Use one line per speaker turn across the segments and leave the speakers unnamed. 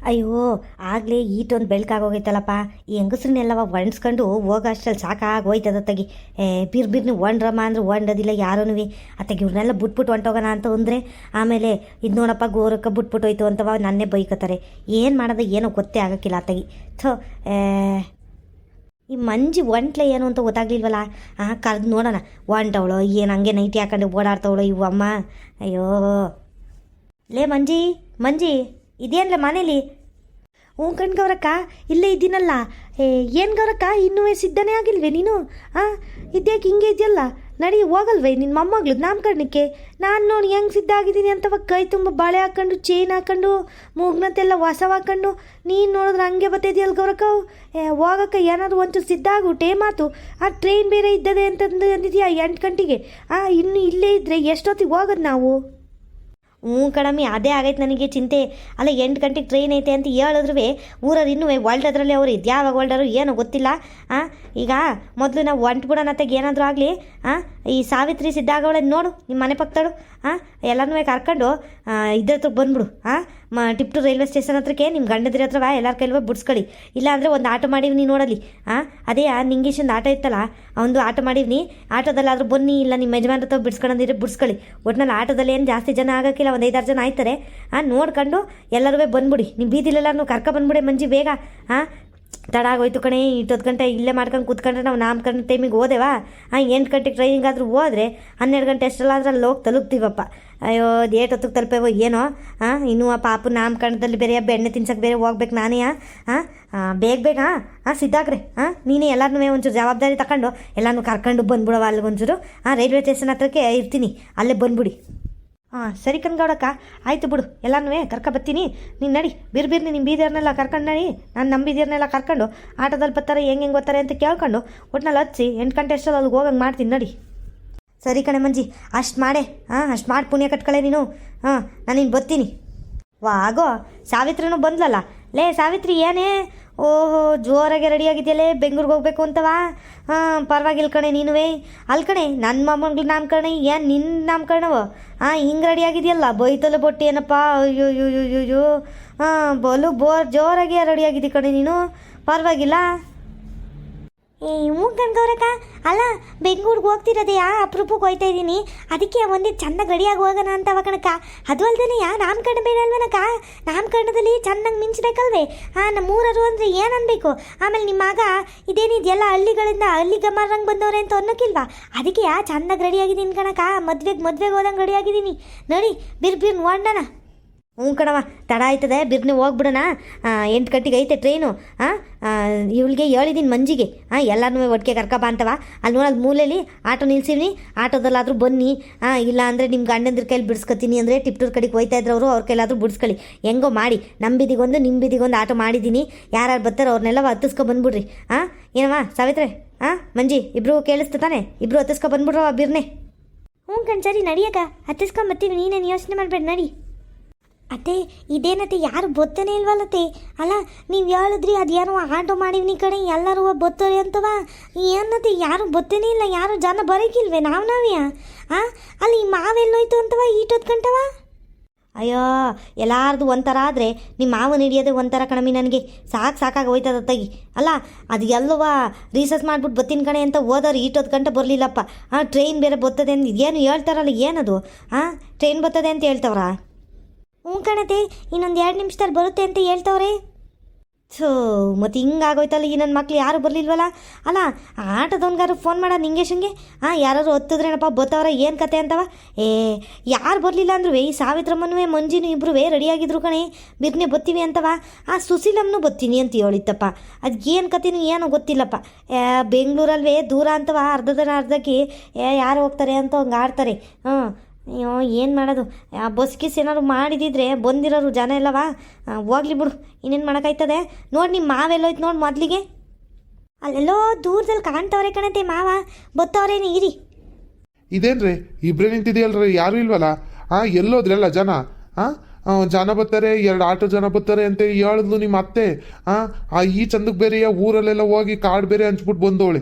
ಅಯ್ಯೋ ಆಗಲೇ ಈಟೊಂದು ಬೆಳಕಾಗೋಗೈತಲ್ಲಪ್ಪ ಈ ಹೆಂಗಸ್ರನ್ನೆಲ್ಲವ ಒಣಸ್ಕೊಂಡು ಹೋಗೋ ಅಷ್ಟರಲ್ಲಿ ಸಾಕಾಗೋಯ್ತದ ತಗಿ ಬಿರ್ಬಿರ್ನು ಒಣ್ರಮ್ಮ ಅಂದ್ರೆ ಒಣ್ಣದಿಲ್ಲ ಯಾರೂ ಅತ್ತಗೆ ಇವ್ರನ್ನೆಲ್ಲ ಬಿಟ್ಬಿಟ್ಟು ಹೊಂಟೋಗೋಣ ಅಂತ ಅಂದರೆ ಆಮೇಲೆ ಇದು ನೋಡಪ್ಪ ಗೋರಕ್ಕೆ ಬಿಟ್ಬಿಟ್ಟೋಯ್ತು ಅಂತವ ನನ್ನೇ ಬೈಕೋತಾರೆ ಏನು ಮಾಡೋದು ಏನೋ ಗೊತ್ತೇ ಆಗೋಕ್ಕಿಲ್ಲ ಅತ್ತಗಿ ಥೋ ಈ ಮಂಜಿ ಒಂಟ್ಲೆ ಏನು ಅಂತ ಗೊತ್ತಾಗ್ಲಿಲ್ವಲ್ಲ ಕರೆದು ನೋಡೋಣ ಒಂಟವಳು ಏನು ಹಂಗೆ ನೈಟಿ ಹಾಕೊಂಡು ಓಡಾಡ್ತವಳು ಇವು ಅಮ್ಮ ಅಯ್ಯೋ ಲೇ ಮಂಜಿ ಮಂಜಿ ಇದೇನಲ್ಲ ಮನೇಲಿ ಹ್ಞೂ ಕಣ್ ಗೌರಕ್ಕ ಇಲ್ಲೇ ಇದ್ದೀನಲ್ಲ ಏನು ಗೌರಕ್ಕ ಇನ್ನೂ ಸಿದ್ಧನೇ ಆಗಿಲ್ವೇ ನೀನು ಇದ್ಯಾಕೆ ಹಿಂಗೆ ಇದೆಯಲ್ಲ ನಡಿ ಹೋಗಲ್ವೇ ನಿನ್ನ ಮೊಮ್ಮಗಳು ನಾಮಕರಣಕ್ಕೆ ನಾನು ನೋಡಿ ಹೆಂಗೆ ಸಿದ್ಧ ಆಗಿದ್ದೀನಿ ಅಂತವ ಕೈ ತುಂಬ ಬಳೆ ಹಾಕ್ಕೊಂಡು ಚೈನ್ ಹಾಕ್ಕೊಂಡು ಮೂಗ್ನತ್ತೆಲ್ಲ ಹೊಸವ ಹಾಕ್ಕೊಂಡು ನೀನು ನೋಡಿದ್ರೆ ಹಂಗೆ ಬತ್ತಿದೆಯಲ್ಲ ಗೌರಕ್ಕ ಹೋಗಕ್ಕ ಏನಾದರೂ ಒಂಚೂರು ಸಿದ್ಧ ಆಗು ಮಾತು ಟ್ರೈನ್ ಬೇರೆ ಇದ್ದದೆ ಅಂತಂದು ಅಂದಿದ್ಯಾ 8 ಗಂಟೆಗೆ ಇನ್ನು ಇಲ್ಲೇ ಇದ್ದರೆ ಎಷ್ಟೊತ್ತಿಗೆ ಹೋಗೋದು ನಾವು ಹ್ಞೂ ಕಣಮ್ಮಿ ಅದೇ ಆಗೈತೆ ನನಗೆ ಚಿಂತೆ ಅಲ್ಲ 8 ಗಂಟೆಗೆ ಟ್ರೈನ್ ಐತೆ ಅಂತ ಹೇಳಿದ್ರು ಊರವ್ರು ಇನ್ನೂ ಹೊಲ್ಟದ್ರಲ್ಲಿ ಅವ್ರು ಇದ್ಯಾವಾಗ ಹೊಲ್ಡರು ಏನೋ ಗೊತ್ತಿಲ್ಲ ಈಗ ಮೊದಲು ನಾವು ಹೊಂಟ್ಬಿಡೋಣ ಅತ್ತಾಗ ಏನಾದರೂ ಆಗಲಿ ಈ ಸಾವಿತ್ರಿ ಸಿದ್ಧಾಗವಳೆ ನೋಡು ನಿಮ್ಮ ಮನೆ ಪಕ್ಕದಳು ಎಲ್ಲನೂ ಕರ್ಕೊಂಡು ಇದ್ರ ಹತ್ರ ಬಂದ್ಬಿಡು ಟಿಪ್ಟು ರೈಲ್ವೆ ಸ್ಟೇಷನ್ ಹತ್ರಕ್ಕೆ ನಿಮ್ಮ ಗಂಡದಿರ ಹತ್ರವ ಎಲ್ಲರ ಕೈಲ್ವ ಬಿಡ್ಸ್ಕೊಳ್ಳಿ ಇಲ್ಲಾಂದರೆ ಒಂದು ಆಟೋ ಮಾಡೀವಿ ನೋಡಲಿ ಅದೇ ನಿಂಗೇಶಂದು ಆಟೋ ಇತ್ತಲ್ಲ ಒಂದು ಆಟೋ ಮಾಡೀವಿ ಆಟೋದಲ್ಲಾದರೂ ಬನ್ನಿ ಇಲ್ಲ ನಿಮ್ಮ ಯಜಮಾನ್ರ ಹತ್ರ ಬಿಡ್ಸ್ಕೊಂಡ್ರೆ ಬಿಡ್ಸ್ಕೊಳ್ಳಿ ಒಟ್ಟಿನಲ್ಲಿ ಆಟೋದಲ್ಲಿ ಏನು ಜಾಸ್ತಿ ಜನ ಆಗೋಕ್ಕಿಲ್ಲ ಒಂದು 5-6 ಜನ ಆಯ್ತಾರೆ ನೋಡ್ಕೊಂಡು ಎಲ್ಲರೂ ಬಂದ್ಬಿಡಿ ನಿಮ್ಮ ಬೀದಿಲೆಲ್ಲರೂ ಬಂದ್ಬಿಡಿ ಮಂಜಿ ಬೇಗ ತಡ ಆಗೋಯ್ತು ಕಣೆ 10 ಗಂಟೆ ಇಲ್ಲೇ ಮಾಡ್ಕೊಂಡು ಕೂತ್ಕೊಂಡ್ರೆ ನಾವು ನಾಮಕರಣ ಟೈಮಿಗೆ ಹೋದೆವಾ 8 ಗಂಟೆಗೆ ಟ್ರೈನಿಂಗಾದರೂ ಹೋದರೆ 12 ಗಂಟೆ ಅಷ್ಟಲ್ಲಾದ್ರೆ ಅಲ್ಲಿ ಹೋಗಿ ತಲುಪ್ತೀವಪ್ಪ ಅಯ್ಯೋ ಏಟೊತ್ತಿಗೆ ತಲುಪೇವೋ ಏನೋ ಇನ್ನೂ ಆ ಪಾಪು ನಾಮಕರಣದಲ್ಲಿ ಬೇರೆ ಬೆಣ್ಣೆ ತಿನ್ಸಕ್ಕೆ ಬೇರೆ ಹೋಗ್ಬೇಕು ನಾನೇ ಬೇಗ ಸಿದ್ಧಾಗ್ರೆ ನೀನೇ ಎಲ್ಲರನ್ನೂ ಒಂಚೂರು ಜವಾಬ್ದಾರಿ ತಗೊಂಡು ಎಲ್ಲನೂ ಕರ್ಕೊಂಡು ಬಂದ್ಬಿಡವ ಅಲ್ಲಿಗೆ ಒಂಚೂರು ರೈಲ್ವೆ ಸ್ಟೇಷನ್ ಹತ್ರಕ್ಕೆ ಇರ್ತೀನಿ ಅಲ್ಲೇ ಬಂದ್ಬಿಡಿ ಸರಿ ಕಣ್ಗೌಡಕ್ಕ ಆಯಿತು ಬಿಡು ಎಲ್ಲನೂ ಬರ್ತೀನಿ ನೀನು ನಡಿ ಬಿರ್ಬಿರ್ನಿ ನಿಮ್ಮ ಬೀದಿಯವ್ರನ್ನೆಲ್ಲ ಕರ್ಕೊಂಡು ನಡಿ ನಾನು ನಮ್ಮ ಬೀದಿಯವ್ರನ್ನೆಲ್ಲ ಕರ್ಕೊಂಡು ಆಟೋದಲ್ಲಿ ಬರ್ತಾರೆ ಹೆಂಗೆ ಬರ್ತಾರೆ ಅಂತ ಕೇಳ್ಕೊಂಡು ಒಟ್ನಲ್ಲಿ ಹಚ್ಚಿ 8 ಗಂಟೆ ಅಷ್ಟರಲ್ಲಿ ಅಲ್ಲಿಗೆ ಹೋಗಂಗೆ ಮಾಡ್ತೀನಿ ನಡಿ ಸರಿ ಕಣೆ ಮಂಜಿ ಅಷ್ಟು ಮಾಡೇ ಅಷ್ಟು ಮಾಡಿ ಪುಣ್ಯ ಕಟ್ಕೊಳ್ಳೆ ನೀನು ನಾನು ಇನ್ನು ಬರ್ತೀನಿ ಆಗೋ ಸಾವಿತ್ರಿನೂ ಬಂದ್ಲಲ್ಲ ಲೇ ಸಾವಿತ್ರಿ ಏನೇ ಓಹೋ ಜೋರಾಗೆ ರೆಡಿಯಾಗಿದೆಯಲ್ಲೇ ಬೆಂಗ್ಳೂರಿಗೆ ಹೋಗ್ಬೇಕು ಅಂತವಾ ಪರವಾಗಿಲ್ಲ ಕಣೆ ನೀನುವೇ ಅಲ್ಲಿ ಕಣೆ ನನ್ನ ಮೊಮ್ಮಗಳು ನಾಮಕರಣ ಏನು ನಿನ್ನ ನಾಮಕರಣವ ಹಿಂಗೆ ರೆಡಿಯಾಗಿದೆಯಲ್ಲ ಬೈತಲ್ಲ ಬೊಟ್ಟಿ ಏನಪ್ಪ ಅಯ್ಯೋ ಅಯ್ಯೋ ಅಯ್ಯೋ ಬಲು ಜೋರಾಗಿ ರೆಡಿಯಾಗಿದ್ದಿ ಕಣೆ ನೀನು ಪರವಾಗಿಲ್ಲ ಹ್ಞೂ ಕಣ್ಗೌರಕ್ಕ ಅಲ್ಲ ಬೆಂಗ್ಳೂರಿಗೆ ಹೋಗ್ತಿರೋದೆ ಅಪರೂಪಕ್ಕೆ ಹೋಗ್ತಾ ಇದ್ದೀನಿ ಅದಕ್ಕೆ ಒಂದೇ ಚೆನ್ನಾಗಿ ರೆಡಿಯಾಗಿ ಹೋಗೋಣ ಅಂತವ ಕಣಕ್ಕ ಅದು ಅಲ್ದೇ ನಾಮಕರಣ ಬೇರೆ ಅಲ್ವನಕ್ಕ ನಾಮಕರಣದಲ್ಲಿ ಚೆನ್ನಾಗಿ ಮಿಂಚಬೇಕಲ್ವೇ ನಮ್ಮೂರರು ಅಂದರೆ ಏನು ಅನ್ಬೇಕು ಆಮೇಲೆ ನಿಮ್ಮ ಮಗ ಇದೇನಿದೆಯಲ್ಲ ಹಳ್ಳಿಗಳಿಂದ ಹಳ್ಳಿಗೆ ಮಾರಂಗೆ ಬಂದವ್ರೆ ಅಂತ ಅನ್ನೋಕ್ಕಿಲ್ವಾ ಅದಕ್ಕೆ ಚೆನ್ನಾಗಿ ರೆಡಿಯಾಗಿದ್ದೀನಿ ಕಣಕ್ಕ ಮದುವೆಗೆ ಹೋದಂಗೆ ರೆಡಿಯಾಗಿದ್ದೀನಿ ನೋಡಿ ಬಿರ್ಬಿರ್ ನೋಡೋಣ ಹ್ಞೂ ಕಣವ ತಡ ಆಯ್ತದೆ ಬಿರ್ನೆ ಹೋಗ್ಬಿಡೋಣ 8 ಗಂಟೆಗೆ ಐತೆ ಟ್ರೈನು ಇವಳಿಗೆ ಹೇಳಿದ್ದೀನಿ ಮಂಜಿಗೆ ಎಲ್ಲನೂ ಒಟ್ಟಿಗೆ ಕರ್ಕೊಬ ಅಂತವ ಅಲ್ಲಿ ನೋಡೋದು ಮೂಲೆಯಲ್ಲಿ ಆಟೋ ನಿಲ್ಸಿವ್ನಿ ಆಟೋದಲ್ಲಾದರೂ ಬನ್ನಿ ಇಲ್ಲ ಅಂದರೆ ನಿಮ್ಮ ಗಂಡಂದ್ರ ಕೈಲಿ ಬಿಡಿಸ್ಕೊತೀನಿ ಅಂದರೆ ಟಿಪ್ಟೂರ್ ಕಡೆಗೆ ಹೋಯ್ತಾ ಇದ್ರು ಅವರು ಅವ್ರ ಕೈಲಾದರೂ ಬಿಡಿಸ್ಕೊಳ್ಳಿ ಹೆಂಗೋ ಮಾಡಿ ನಮ್ಮ ಬೀದಿಗೊಂದು ನಿಮ್ಮ ಬೀದಿಗೊಂದು ಆಟೋ ಮಾಡಿದ್ದೀನಿ ಯಾರು ಬರ್ತಾರೋ ಅವ್ರನ್ನೆಲ್ಲ ಹತ್ತಿಸ್ಕೊ ಏನವ ಸಾವಿತ್ರೆ ಮಂಜಿ ಇಬ್ಬರು ಕೇಳಿಸ್ತ ತಾನೆ ಇಬ್ಬರು ಹತ್ತಿಸ್ಕೊ ಬಂದ್ಬಿಡ್ರವ ಬಿರ್ನೆ ಹ್ಞೂ ಕಣ್ ಸರಿ ನಡಿಯಕ್ಕ ಹತ್ತಿಸ್ಕೊಂಬತ್ತೀವಿ ನೀನೇನು ಯೋಚನೆ ಮಾಡಬೇಡ ನಡಿ ಅತ್ತೆ ಇದೇನತ್ತೆ ಯಾರು ಬೊತ್ತನೇ ಇಲ್ವಲ್ಲತ್ತೆ ಅಲ್ಲ ನೀವು ಹೇಳಿದ್ರಿ ಅದು ಯಾರು ಆಟೋ ಮಾಡಿವ್ನಿ ಕಡೆ ಎಲ್ಲರೂ ಬೊತ್ತರೆ ಅಂತವ ಏನತ್ತೆ ಯಾರು ಬೊತ್ತನೇ ಇಲ್ಲ ಯಾರು ಜನ ಬರೋಕ್ಕಿಲ್ವೇ ನಾವೇ ಅಲ್ಲಿ ಮಾವೆಲ್ಲೋಯ್ತು ಅಂತವ ಈಟೊತ್ತು ಗಂಟವ ಅಯ್ಯೋ ಎಲ್ಲಾರ್ದು ಒಂಥರ ಆದರೆ ನಿಮ್ಮ ಮಾವನ ಹಿಡಿಯೋದೇ ಒಂಥರ ಕಣಮಿ ನನಗೆ ಸಾಕಾಗಿ ಹೋಯ್ತದ ತಗಿ ಅಲ್ಲ ಅದು ಎಲ್ಲವ ರೀಸರ್ಚ್ ಮಾಡ್ಬಿಟ್ಟು ಬತ್ತೀನಿ ಕಣೆ ಅಂತ ಹೋದವ್ರು ಈಟೊತ್ತು ಗಂಟೆ ಬರಲಿಲ್ಲಪ್ಪ ಟ್ರೈನ್ ಬೇರೆ ಬರ್ತದೆ ಅಂತ ಏನು ಹೇಳ್ತಾರಲ್ಲ ಏನದು ಟ್ರೈನ್ ಬರ್ತದೆ ಅಂತ ಹೇಳ್ತವ್ರ ಹ್ಞೂ ಕಣತೆ ಇನ್ನೊಂದು 2 ನಿಮಿಷದಲ್ಲಿ ಬರುತ್ತೆ ಅಂತ ಹೇಳ್ತವ್ರೆ ಮತ್ತು ಹಿಂಗಾಗೋಯ್ತಲ್ಲ ಈ ನನ್ನ ಮಕ್ಳು ಯಾರು ಬರಲಿಲ್ವಲ್ಲ ಅಲ್ಲ ಆಟೋದವನ್ಗಾರು ಫೋನ್ ಮಾಡ ನಿಂಗೇಶಂಗೆ ಯಾರು ಹೊತ್ತಿದ್ರೇನಪ್ಪ ಬತ್ತವ್ರ ಏನು ಕತೆ ಅಂತವ ಯಾರು ಬರಲಿಲ್ಲ ಅಂದ್ರೂ ಈ ಸಾವಿತ್ರಮ್ಮನೂ ಮಂಜಿನೂ ಇಬ್ಬರು ರೆಡಿಯಾಗಿದ್ರು ಕಣೆ ಬಿರ್ನೆ ಬತ್ತೀವಿ ಅಂತವ ಸುಶೀಲಮ್ಮನೂ ಬತ್ತೀನಿ ಅಂತ ಹೇಳಿತ್ತಪ್ಪ ಅದು ಏನು ಕತೆನೂ ಏನೋ ಗೊತ್ತಿಲ್ಲಪ್ಪ ಬೆಂಗಳೂರಲ್ವೇ ದೂರ ಅಂತವ ಅರ್ಧಕ್ಕೆ ಯಾರು ಹೋಗ್ತಾರೆ ಅಂತ ಹಂಗೆ ಆಡ್ತಾರೆ ಅಯ್ಯೋ ಏನು ಮಾಡೋದು ಬಸ್ ಗಿಸ್ ಏನಾದ್ರು ಮಾಡಿದಿದ್ರೆ ಬಂದಿರೋರು ಜನ ಎಲ್ಲವಾ ಹೋಗ್ಲಿ ಬಿಡು ಇನ್ನೇನು ಮಾಡೋಕ್ಕಾಯ್ತದೆ ನೋಡಿ ನಿಮ್ಮ ಮಾವೆಲ್ಲೋಯ್ತು ನೋಡಿ ಮೊದಲಿಗೆ ಅಲ್ಲೆಲ್ಲೋ ದೂರದಲ್ಲಿ ಕಾಣ್ತವ್ರೆ ಕಣತೆ ಮಾವ ಬತ್ತವ್ರೇನು ಇರಿ
ಇದೇನ್ರಿ ಇಬ್ಬರೇ ನಿಂತಿದೆಯಲ್ರಿ ಯಾರು ಇಲ್ವಲ್ಲ ಎಲ್ಲೋದ್ರಲ್ಲ ಜನ ಜನ ಬರ್ತಾರೆ 2 ಆಟೋ ಜನ ಬರ್ತಾರೆ ಅಂತ ಹೇಳಿದ್ಲು ನಿಮ್ಮ ಅತ್ತೆ ಈ ಚಂದಕ್ಕೆ ಬೇರೆ ಊರಲ್ಲೆಲ್ಲ ಹೋಗಿ ಕಾರ್ಡ್ ಬೇರೆ ಹಂಚ್ಬಿಟ್ಟು ಬಂದವಳೆ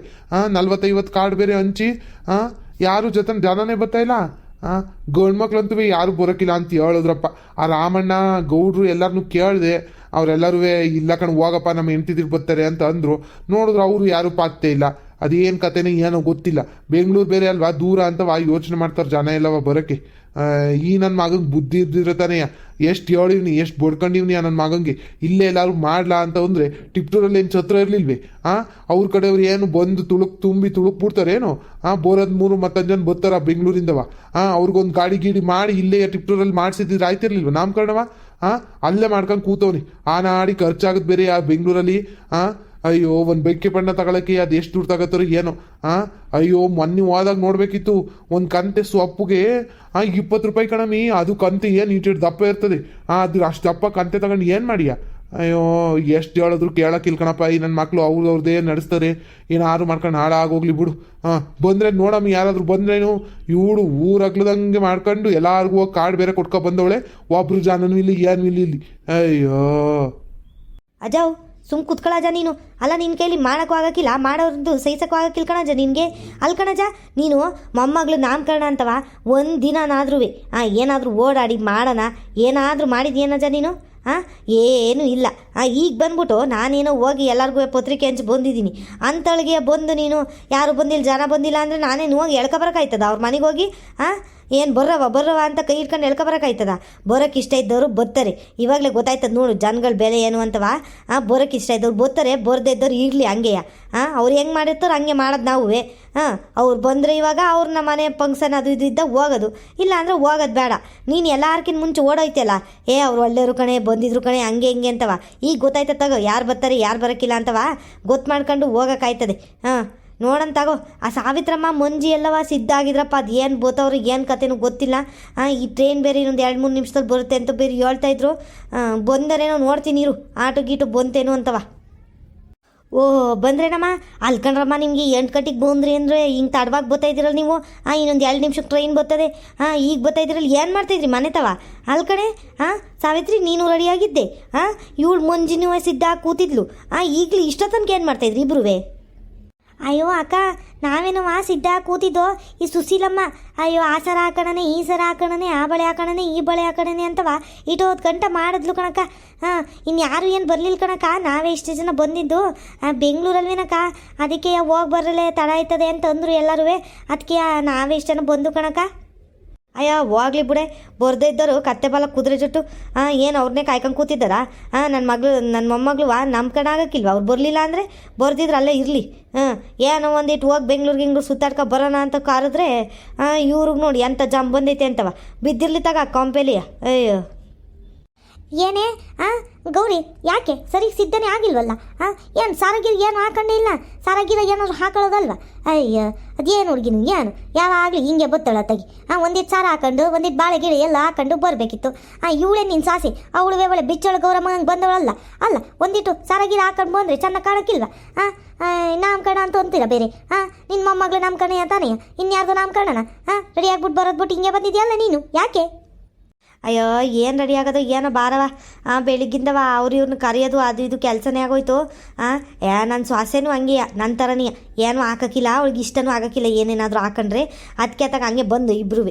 40-50 ಕಾರ್ಡ್ ಬೇರೆ ಹಂಚಿ ಯಾರು ಜೊತೆ ಜನನೇ ಬರ್ತಾ ಇಲ್ಲ ಗಂಡು ಮಕ್ಳಂತೂ ಯಾರು ಬರೋಕ್ಕಿಲ್ಲ ಅಂತ ಹೇಳಿದ್ರಪ್ಪ ರಾಮಣ್ಣ ಗೌಡ್ರು ಎಲ್ಲರನ್ನೂ ಕೇಳಿದೆ ಅವರೆಲ್ಲರೂ ಇಲ್ಲ ಕಣ್ ಹೋಗಪ್ಪ ನಮ್ಮ ಹೆಂಡ್ತಿದ್ರು ಬರ್ತಾರೆ ಅಂತ ಅಂದರು. ನೋಡಿದ್ರು ಅವರು ಯಾರೂ ಪಾಕ್ತೇ ಇಲ್ಲ. ಅದೇನು ಕತೆನೇ ಏನೋ ಗೊತ್ತಿಲ್ಲ. ಬೆಂಗಳೂರು ಬೇರೆ ಅಲ್ವಾ, ದೂರ ಅಂತವ ಯೋಚನೆ ಮಾಡ್ತಾರೆ ಜನ ಎಲ್ಲವ ಬರೋಕ್ಕೆ. ಈ ನನ್ನ ಮಗಂಗೆ ಬುದ್ಧಿ ಇದ್ದಿರೋ ತಾನೇ ಎಷ್ಟು ಹೇಳಿವ್ನಿ, ಎಷ್ಟು ಬಡ್ಕೊಂಡಿವ್ನಿ ಆ ನನ್ನ ಮಗಂಗೆ. ಇಲ್ಲೇ ಎಲ್ಲರೂ ಮಾಡ್ಲಾ ಅಂತ ಅಂದರೆ ಟಿಪ್ಟೂರಲ್ಲಿ ಏನು ಛತ್ರ ಇರಲಿಲ್ವೇ? ಅವ್ರ ಕಡೆಯವ್ರು ಏನು ಬಂದು ತುಳುಕ್ ಬಿಡ್ತಾರೇನು? ಬೋರದ್ 3-4 ಜನ ಬರ್ತಾರ ಬೆಂಗಳೂರಿಂದವ. ಅವ್ರಿಗೊಂದು ಗಾಡಿ ಗೀಡಿ ಮಾಡಿ ಇಲ್ಲೇ ಟಿಪ್ಟೂರಲ್ಲಿ ಮಾಡಿಸಿದ್ರೆ ಆಯ್ತಿರ್ಲಿಲ್ವ ನಾಮಕರಣವ? ಅಲ್ಲೇ ಮಾಡ್ಕೊಂಡು ಕೂತವ್ನಿ. ನಾಡಿ ಖರ್ಚಾಗದು ಬೇರೆ ಆ ಬೆಂಗಳೂರಲ್ಲಿ. ಅಯ್ಯೋ ಒಂದು ಬೆಕ್ಕೆ ಬಣ್ಣ ತಗೊಳಕ್ಕೆ ಅದು ಎಷ್ಟು ದುಡ್ಡು ತಗೋತಾರೋ ಏನೋ. ಅಯ್ಯೋ ಮೊನ್ನೆ ಹೋದಾಗ ನೋಡ್ಬೇಕಿತ್ತು, ಒಂದು ಕಂತೆ ಸೊಪ್ಪುಗೆ 20 ರೂಪಾಯಿ ಕಣಮಿ. ಅದು ಕಂತೆ ಏನು ಇಟ್ಟಿಟ್ಟು ದಪ್ಪ ಇರ್ತದೆ. ಅದು ಅಷ್ಟು ದಪ್ಪ ಕಂತೆ ತಗೊಂಡು ಏನು ಮಾಡಿಯ? ಅಯ್ಯೋ ಎಷ್ಟು ಹೇಳಿದ್ರು ಕೇಳಕ್ಕಿಲ್ಲ ಕಣಪ್ಪ ಈ ನನ್ನ ಮಕ್ಕಳು. ಅವ್ರದ್ದೇ ನಡೆಸ್ತಾರೆ, ಏನಾರು ಮಾಡ್ಕೊಂಡು ಹಾಳಾಗೋಗ್ಲಿ ಬಿಡು. ಬಂದ್ರೆ ನೋಡಮ್ಮ, ಯಾರಾದ್ರೂ ಬಂದ್ರೇನು ಇವಳು ಊರಾಗ್ಲದಂಗೆ ಮಾಡ್ಕೊಂಡು ಎಲ್ಲಾರ್ಗೂ ಹೋಗಿ ಕಾರ್ಡ್ ಬೇರೆ ಕೊಟ್ಕೊ ಬಂದವಳೆ. ಒಬ್ರು ಜನನೂ ಇಲ್ಲಿ ಏನು ಇಲ್ಲಿ. ಅಯ್ಯೋ
ಅಜಾವ್ ಕುತ್ಕೊಳ್ಳಜ ನೀನು. ಅಲ್ಲ ನಿನ್ನ ಕೈಲಿ ಮಾಡೋಕ್ಕೂ ಆಗಕ್ಕಿಲ್ಲ, ಮಾಡೋರ್ದು ಸಹಿಸಕ್ಕೂ ಆಗಕ್ಕಿಲ್ಲ ಕಣಜ ನಿನಗೆ. ಅಲ್ಲಿ ಕಣಜ ನೀನು ಮೊಮ್ಮಗಳು ನಾಮಕರಣ ಅಂತವ ಒಂದು ದಿನನಾದ್ರೂ ಏನಾದರೂ ಓಡಾಡಿ ಮಾಡೋಣ ಏನಾದರೂ ಮಾಡಿದ್ಯೇನಜ ನೀನು? ಏನೂ ಇಲ್ಲ. ಈಗ ಬಂದ್ಬಿಟ್ಟು ನಾನೇನೋ ಹೋಗಿ ಎಲ್ಲರಿಗೂ ಪತ್ರಿಕೆ ಹಂಚಿ ಬಂದಿದ್ದೀನಿ ಅಂತಳಿಗೆ ಬಂದು ನೀನು ಯಾರು ಬಂದಿಲ್ಲ ಜನ ಬಂದಿಲ್ಲ ಅಂದರೆ ನಾನೇನು ಹೋಗಿ ಎಳ್ಕೊಬರೋಕ್ಕಾಯ್ತದ ಅವ್ರ ಮನೆಗೆ ಹೋಗಿ? ಏನು ಬರ್ರವ ಅಂತ ಕೈ ಇಟ್ಕೊಂಡು ಎಳ್ಕೊಬರೋಕ್ಕಾಯ್ತದ? ಬರೋಕ್ಕೆ ಇಷ್ಟ ಇದ್ದವರು ಬರ್ತಾರೆ. ಇವಾಗಲೇ ಗೊತ್ತಾಯ್ತದ ನೋಡು ಜನಗಳ ಬೆಲೆ ಏನು ಅಂತವ. ಬರೋಕ್ಕೆ ಇಷ್ಟ ಇದ್ದವ್ರು ಬರ್ತಾರೆ, ಬರದೇ ಇದ್ದವ್ರು ಇರಲಿ ಹಂಗೆಯ. ಅವ್ರು ಹೆಂಗೆ ಮಾಡಿರ್ತಾರೋ ಹಂಗೆ ಮಾಡೋದು ನಾವು. ಅವ್ರು ಬಂದರೆ ಇವಾಗ ಅವ್ರು ನಮ್ಮ ಮನೆ ಫಂಕ್ಷನ್ ಅದು ಇದು ಇದ್ದಾಗ ಹೋಗೋದು, ಇಲ್ಲ ಅಂದರೆ ಹೋಗೋದು ಬೇಡ. ನೀನು ಎಲ್ಲಾರ್ಕಿಂತ ಮುಂಚೆ ಓಡೋಯ್ತಲ್ಲ, ಅವ್ರು ಒಳ್ಳೆಯವರು ಕಣೆ ಬಂದಿದ್ರು ಕಣೆ ಹಂಗೆ ಹಿಂಗೆ ಅಂತವ. ಈಗ ಗೊತ್ತಾಯ್ತದ ತಗೋ ಯಾರು ಬರ್ತಾರೆ ಯಾರು ಬರೋಕ್ಕಿಲ್ಲ ಅಂತವ. ಗೊತ್ತು ಮಾಡ್ಕೊಂಡು ಹೋಗೋಕ್ಕಾಯ್ತದೆ. ನೋಡಂತಾಗೋ ಆ ಸಾವಿತ್ರಮ್ಮ ಮಂಜಿ ಎಲ್ಲವ ಸಿದ್ಧ ಆಗಿದ್ರಪ್ಪ. ಅದು ಏನು ಬೋತವ್ರಿಗೆ ಏನು ಕತೆನೂ ಗೊತ್ತಿಲ್ಲ. ಈ ಟ್ರೈನ್ ಬೇರೆ ಇನ್ನೊಂದು 2-3 ನಿಮಿಷದಲ್ಲಿ ಬರುತ್ತೆ ಅಂತ ಬೇರೆ ಹೇಳ್ತಾಯಿದ್ರು. ಬಂದರೇನೋ ನೋಡ್ತೀನಿ ಇರು, ಆಟೋ ಗೀಟು ಬಂತೇನು ಅಂತವ. ಓಹ್ ಬಂದ್ರೇನಮ್ಮ ಅಲ್ಕಂಡ್ರಮ್ಮ, ನಿಮಗೆ 8 ಗಂಟೆಗೆ ಬಂದ್ರಿ ಅಂದರೆ ಹಿಂಗೆ ತಡವಾಗಿ ಬರ್ತಾಯಿದ್ದೀರಲ್ಲ ನೀವು. ಇನ್ನೊಂದು 2 ನಿಮಿಷಕ್ಕೆ ಟ್ರೈನ್ ಬರ್ತದೆ. ಈಗ ಬರ್ತಾಯಿದ್ದೀರಲ್ಲ, ಏನು ಮಾಡ್ತಾಯಿದ್ರಿ ಮನೆ ತವ? ಅಲ್ಲಿ ಕಡೆ ಸಾವಿತ್ರಿ ನೀನು ರೆಡಿಯಾಗಿದ್ದೆ. ಇವಳು ಮಂಜಿನೂ ಸಿದ್ಧ ಕೂತಿದ್ಲು. ಈಗಲೂ ಇಷ್ಟೊತ್ತನಕ ಏನು ಮಾಡ್ತಾಯಿದ್ರಿ ಇಬ್ರೂ? ಅಯ್ಯೋ ಅಕ್ಕ ನಾವೇನೋ ಸಿದ್ಧ ಕೂತಿದ್ದೋ. ಈ ಸುಶೀಲಮ್ಮ ಅಯ್ಯೋ ಆ ಸರ ಹಾಕೋಣನೆ ಈ ಸರ ಹಾಕೋಣನೆ, ಆ ಬಳೆ ಹಾಕೋಣನೆ ಈ ಬಳೆ ಹಾಕೋಣನೆ ಅಂತವ ಇಟೋದು ಗಂಟೆ ಮಾಡಿದ್ಲು ಕಣಕ್ಕ. ಇನ್ಯಾರು ಏನು ಬರಲಿಲ್ಲ ಕಣಕ್ಕ, ನಾವೇ ಇಷ್ಟು ಜನ ಬಂದಿದ್ದು ಬೆಂಗಳೂರಲ್ವೇನಕ್ಕ. ಅದಕ್ಕೆ ಹೋಗಿ ಬರಲೇ ತಡ ಆಯ್ತದೆ ಅಂತ ಅಂದರು ಎಲ್ಲರೂ. ಅದಕ್ಕೆ ನಾವೇ ಇಷ್ಟು ಜನ ಬಂದು ಕಣಕ್ಕ. ಅಯ್ಯೋ ಹೋಗ್ಲಿ ಬಿಡೆ, ಬರ್ದೇ ಇದ್ದರು ಕತ್ತೆ ಬಾಲ ಕುದುರೆ ಜುಟ್ಟು. ಏನು ಅವ್ರನ್ನೇ ಕಾಯ್ಕೊಂಡು ಕೂತಿದ್ದಾರಾ? ನನ್ನ ಮೊಮ್ಮಗಳು ನಮ್ಮ ಆಗಕ್ಕಿಲ್ವ? ಅವ್ರು ಬರಲಿಲ್ಲ ಅಂದರೆ ಬರ್ದಿದ್ರು ಅಲ್ಲೇ ಇರಲಿ. ಏನೋ ಒಂದಿಟ್ಟು ಹೋಗಿ ಬೆಂಗ್ಳೂರು ಸುತ್ತಾಡ್ಕೊ ಬರೋಣ ಅಂತ ಕಾರಿದ್ರೆ ಇವ್ರಿಗೆ ನೋಡಿ ಎಂಥ ಜಂಪ್ ಬಂದೈತೆ ಅಂತವ. ಬಿದ್ದಿರ್ಲಿ ತಗ ಕೊಂಪೆಲಿಯ. ಅಯ್ಯೋ ಏನೇ ಗೌರಿ ಯಾಕೆ ಸರಿ ಸಿದ್ಧನೇ ಆಗಿಲ್ವಲ್ಲ? ಏನು ಸಾರಾಗಿರಿ ಏನು ಹಾಕೊಂಡೇ ಇಲ್ಲ? ಸಾರಾಗಿರ ಏನಾದ್ರು ಹಾಕೊಳ್ಳೋದಲ್ವ? ಅಯ್ಯ ಅದೇನು ಹುಡುಗಿನು ಏನು ಯಾವಾಗಲೂ ಹಿಂಗೆ ಬತ್ತಳ ತಗಿ. ಒಂದಿಟ್ಟು ಸಾರ ಹಾಕೊಂಡು ಒಂದಿಟ್ಟು ಬಾಳೆ ಗಿಡ ಎಲ್ಲ ಹಾಕೊಂಡು ಬರಬೇಕಿತ್ತು. ಇವಳೇ ನಿನ್ನ ಸಾಸಿ, ಅವಳು ಒಳ್ಳೆ ಬಿಚ್ಚಳ ಗೌರಮ್ಮಂಗೆ ಬಂದವಳಲ್ಲ. ಅಲ್ಲ ಒಂದಿಟ್ಟು ಸಾರಾಗಿರ ಹಾಕೊಂಡು ಬಂದರೆ ಚೆನ್ನಾಗಿ ಕಾಣೋಕ್ಕಿಲ್ವ? ನಾಮಕರಣ ಅಂತ ಅಂತೀರ ಬೇರೆ. ನಿನ್ನ ಮೊಮ್ಮಗಳು ನಾಮಕರಣ ತಾನೇ, ಇನ್ಯಾರ್ದು ನಾಮಕರಣ? ರೆಡಿ ಆಗ್ಬಿಟ್ಟು ಬರೋದು ಬಿಟ್ಟು ಹಿಂಗೆ ಬಂದಿದ್ಯಲ್ಲ ನೀನು, ಯಾಕೆ? ಅಯ್ಯೋ ಏನು ರೆಡಿ ಆಗೋದು ಏನೋ ಬಾರವ. ಬೆಳಿಗ್ಗಿಂದವ ಅವ್ರು ಇವ್ರನ್ನ ಕರೆಯೋದು ಅದು ಇದು ಕೆಲಸನೇ ಆಗೋಯ್ತು. ನನ್ನ ಸ್ವಾಸೆನೂ ಹಂಗೆಯ ನನ್ನ ಥರನೇ, ಏನೂ ಹಾಕೋಕ್ಕಿಲ್ಲ ಅವಳಿಗೆ, ಇಷ್ಟನೂ ಆಗೋಕ್ಕಿಲ್ಲ ಏನೇನಾದರೂ ಹಾಕೊಂಡ್ರೆ. ಅದಕ್ಕೆ ತಗ ಹಂಗೆ ಬಂದು ಇಬ್ರೂ.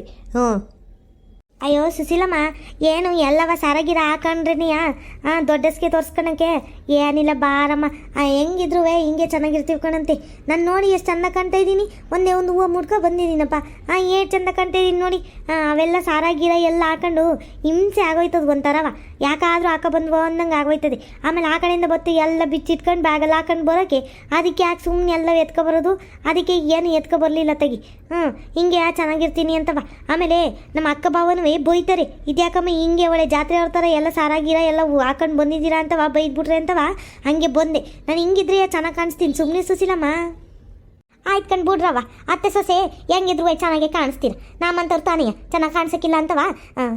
ಅಯ್ಯೋ ಸುಶೀಲಮ್ಮ ಏನು ಎಲ್ಲವ ಸಾರಾಗಿರ ಹಾಕೊಂಡ್ರೇನಿಯಾ ದೊಡ್ಡಸ್ಗೆ ತೋರಿಸ್ಕೊಳಕ್ಕೆ? ಏನಿಲ್ಲ ಬಾರಮ್ಮ, ಹೆಂಗಿದ್ರು ಹಿಂಗೆ ಚೆನ್ನಾಗಿರ್ತೀವಿ ಕಣಂತೆ. ನಾನು ನೋಡಿ ಎಷ್ಟು ಚೆಂದ ಕಾಣ್ತಾ ಇದ್ದೀನಿ, ಒಂದೇ ಒಂದು ಹೂವು ಮುಡ್ಕೊ ಬಂದಿದ್ದೀನಪ್ಪ. ಎಷ್ಟು ಚೆಂದ ಕಾಣ್ತಾ ಇದ್ದೀನಿ ನೋಡಿ. ಅವೆಲ್ಲ ಸಾರಾಗಿರ ಎಲ್ಲ ಹಾಕೊಂಡು ಹಿಂಸೆ ಆಗೋಯ್ತದ ಒಂಥರವ. ಯಾಕಾದರೂ ಹಾಕೋ ಬಂದ್ವೋ ಅಂದಂಗೆ ಆಗೋಯ್ತದೆ. ಆಮೇಲೆ ಆ ಕಡೆಯಿಂದ ಬತ್ತು ಎಲ್ಲ ಬಿಚ್ಚಿಟ್ಕೊಂಡು ಬ್ಯಾಗಲ್ಲಿ ಹಾಕೊಂಡು ಬರೋಕ್ಕೆ, ಅದಕ್ಕೆ ಯಾಕೆ ಸುಮ್ಮನೆ ಎಲ್ಲ ಎತ್ಕೊಬರೋದು? ಅದಕ್ಕೆ ಏನು ಎತ್ಕೊಬರಲಿಲ್ಲ ತೆಗಿ. ಹಿಂಗೆ ಚೆನ್ನಾಗಿರ್ತೀನಿ ಅಂತವ. ಆಮೇಲೆ ನಮ್ಮ ಅಕ್ಕ ಭಾವನೂ ಬೈತಾರೆ, ಇದ್ಯಾಕಮ್ಮ ಹಿಂಗೆ ಒಳ್ಳೆ ಜಾತ್ರೆ ಅವ್ರ ಎಲ್ಲ ಸಾರಾಗಿರ ಎಲ್ಲ ಹಾಕೊಂಡು ಬಂದಿದ್ದೀರಾ ಅಂತವ, ಬೈದ್ಬಿಟ್ರೆ ಅಂತವ. ಹಂಗೆ ಬಂದೆ ನಾನು. ಹಿಂಗಿದ್ರೆ ಚೆನ್ನಾಗಿ ಕಾಣಿಸ್ತೀನಿ, ಸುಮ್ಮನೆ ಸುಶೀಲಮ್ಮ. ಆಯ್ತು ಕಂಡ್ಬಿಡ್ರವ, ಅತ್ತೆ ಸೊಸೆ ಹೆಂಗಿದ್ರು ಚೆನ್ನಾಗೆ ಕಾಣಿಸ್ತೀರ. ನಮ್ಮಂಥವ್ರು ತಾನೇ ಚೆನ್ನಾಗಿ ಕಾಣಿಸೋಕ್ಕಿಲ್ಲ ಅಂತವ.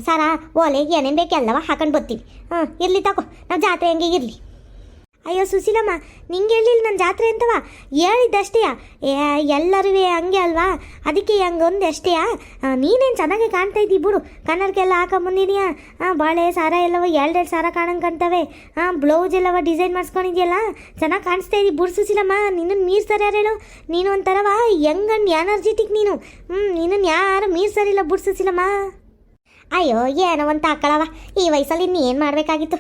ಸಾರಾ ಓಲೆ ಏನೇನು ಬೇಕೆಲ್ಲವ ಹಾಕೊಂಡು ಬರ್ತೀವಿ. ಇರಲಿ ತಗೋ, ನಾವು ಜಾತ್ರೆ ಹೆಂಗೆ ಇರಲಿ. ಅಯ್ಯೋ ಸುಶೀಲಮ್ಮ ನಿಂಗೆ ಹೇಳಿಲ್ಲ ನನ್ನ ಜಾತ್ರೆ ಅಂತವ, ಹೇಳಿದ್ದಷ್ಟೇ. ಎಲ್ಲರೂ ಹಂಗೆ ಅಲ್ವಾ, ಅದಕ್ಕೆ ಹಂಗೊಂದು ಅಷ್ಟೇ. ನೀನೇನು ಚೆನ್ನಾಗಿ ಕಾಣ್ತಾ ಇದ್ದೀವಿ ಬಿಡು. ಕನ್ನಡಕ್ಕೆಲ್ಲ ಹಾಕೊಂಬಂದಿದೀಯಾ, ಬಾಳೆ ಸಾರ ಎಲ್ಲವ 2 ಸಾರ ಕಾಣಂಗೆ ಕಾಣ್ತವೆ. ಬ್ಲೌಸ್ ಎಲ್ಲವ ಡಿಸೈನ್ ಮಾಡಿಸ್ಕೊಂಡಿದ್ಯಲ್ಲ, ಚೆನ್ನಾಗಿ ಕಾಣಿಸ್ತಾ ಇದ್ದೀವಿ ಬಿಡು ಸುಶೀಲಮ್ಮ. ನಿನ್ನನ್ನು ಮೀರ್ಸ್ತಾರೆ ಯಾರು ಹೇಳು? ನೀನು ಒಂಥರವ ಯಂಗ್ ಆ್ಯಂಡ್ ಎನರ್ಜೆಟಿಕ್ ನೀನು. ನಿನ್ನನ್ನು ಯಾರು ಮೀರ್ಸರಿಲ್ಲ ಬಿಡು ಸುಶೀಲಮ್ಮ.
ಅಯ್ಯೋ ಏನೋ ಒಂದು ತಾಕಳವ ಈ ವಯಸ್ಸಲ್ಲಿ ಇನ್ನು ಏನು ಮಾಡಬೇಕಾಗಿತ್ತು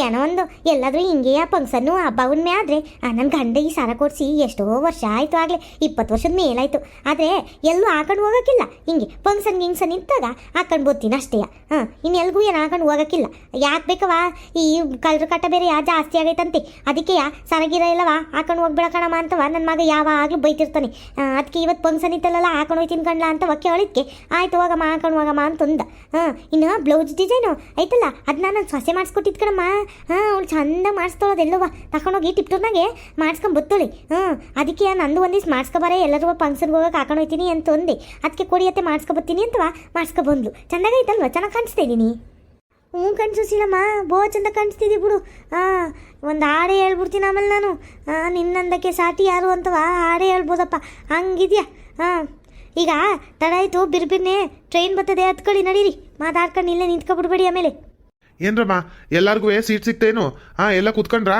ಏನೋ ಒಂದು ಎಲ್ಲಾದರೂ ಹಿಂಗೆಯಾ ಫಂಕ್ಷನ್ನು ಹಬ್ಬ ಹುಣ್ಣಿಮೆ ಆದರೆ ನನ್ನ ಗಂಡ ಈ ಸರ ಕೊಡಿಸಿ ಎಷ್ಟೋ ವರ್ಷ ಆಯಿತು ಆಗಲೇ 20 ವರ್ಷದ ಮೇಲಾಯಿತು. ಆದರೆ ಎಲ್ಲೂ ಹಾಕೊಂಡು ಹೋಗೋಕ್ಕಿಲ್ಲ. ಹಿಂಗೆ ಗಿಂಗ್ಸನ್ ಇದ್ದಾಗ ಹಾಕೊಂಡು ಬರ್ತೀನಿ ಅಷ್ಟೇ. ಇನ್ನೆಲ್ಗೂ ಏನು ಹಾಕೊಂಡು ಹೋಗೋಕ್ಕಿಲ್ಲ. ಯಾಕೆ ಬೇಕವ ಈ ಕಳ್ರ ಕಟ್ಟ ಬೇರೆ ಜಾಸ್ತಿ ಆಗೈತಂತೆ. ಅದಕ್ಕೆ ಸರಗಿರ ಇಲ್ಲವ ಹಾಕೊಂಡು ಹೋಗ್ಬೇಡ ಕಣಮ್ಮ ಅಂತವ ನನ್ನ ಮಗ ಯಾವಾಗಲೂ ಬೈತಿರ್ತಾನೆ. ಅದಕ್ಕೆ ಇವತ್ತು ಫಂಕ್ಷನ್ ಇತ್ತಲ್ಲ ಹಾಕೊಂಡು ಹೋಯ್ತೀನಿ ಕಣ್ಲ ಅಂತವ ಕೇಳಿದ್ಕೆ ಆಯ್ತು ಹೋಗಮ್ಮ ಹಾಕೊಂಡು ಹೋಗಮ್ಮ ಅಂತಂದ. ಇನ್ನು ಬ್ಲೌಸ್ ಡಿಸೈನು ಐತಲ್ಲ ಅದನ್ನ ನಾನು ಸೊಸೆ ಮಾಡಿಸ್ಕೊಟ್ಟಿದ್ ಕಣಮ್ಮ. ಅವಳು ಚಂದ ಮಾಡಿಸ್ತೋಳದೆಲ್ಲವ ತಗೊಂಡೋಗಿ ಟಿಪ್ಟೂರ್ನಾಗೆ ಮಾಡಿಸ್ಕೊಂಡು ಬತ್ತೋಳಿ. ಅದಕ್ಕೆ ನಂದು ಒಂದಿವ್ಸ ಮಾಡಿಸ್ಕೊಬಾರೆ ಎಲ್ಲರೂ ಫಂಕ್ಷನ್ಗೆ ಹೋಗಕ್ಕೆ ಹಾಕೊಂಡು ಹೋಯ್ತೀನಿ ಅಂತ ಅಂದೆ. ಅದಕ್ಕೆ ಕೊಡಿಯತ್ತೆ ಮಾಡಿಸ್ಕೊಬತ್ತೀನಿ ಅಂತವ ಮಾಡಿಸ್ಕೊಬಂದ್ಲು. ಚೆಂದಾಗೈತಲ್ವ? ಚೆನ್ನಾಗಿ ಕಾಣಿಸ್ತಾ ಇದ್ದೀನಿ. ಹ್ಞೂ ಕಣ್ಸುಸಿಲ್ಲಮ್ಮ, ಚಂದ ಕಾಣಿಸ್ತಿದ್ದಿ ಬಿಡು. ಒಂದು ಹಾಡೇ ಹೇಳ್ಬಿಡ್ತೀನಿ ಆಮೇಲೆ ನಾನು. ನಿನ್ನಂದಕ್ಕೆ ಸಾಟಿ ಯಾರು ಅಂತವ ಹಾಡೇ ಹೇಳ್ಬೋದಪ್ಪ, ಹಂಗಿದ್ಯಾ. ಈಗ ತಡ ಆಯಿತು, ಬಿರ್ಬಿರ್ನೆ ಟ್ರೈನ್ ಬರ್ತದೆ, ಹತ್ಕೊಳ್ಳಿ ನಡೀರಿ. ಮಾತಾಡ್ಕೊಂಡು ಇಲ್ಲೇ ನಿಂತ್ಕೊಬಿಡ್ಬೇಡಿ. ಆಮೇಲೆ
ಏನ್ರಮ್ಮ ಎಲ್ಲರಿಗೂ ಸೀಟ್ ಸಿಗ್ತೇನು? ಎಲ್ಲ ಕುತ್ಕೊಂಡ್ರಾ?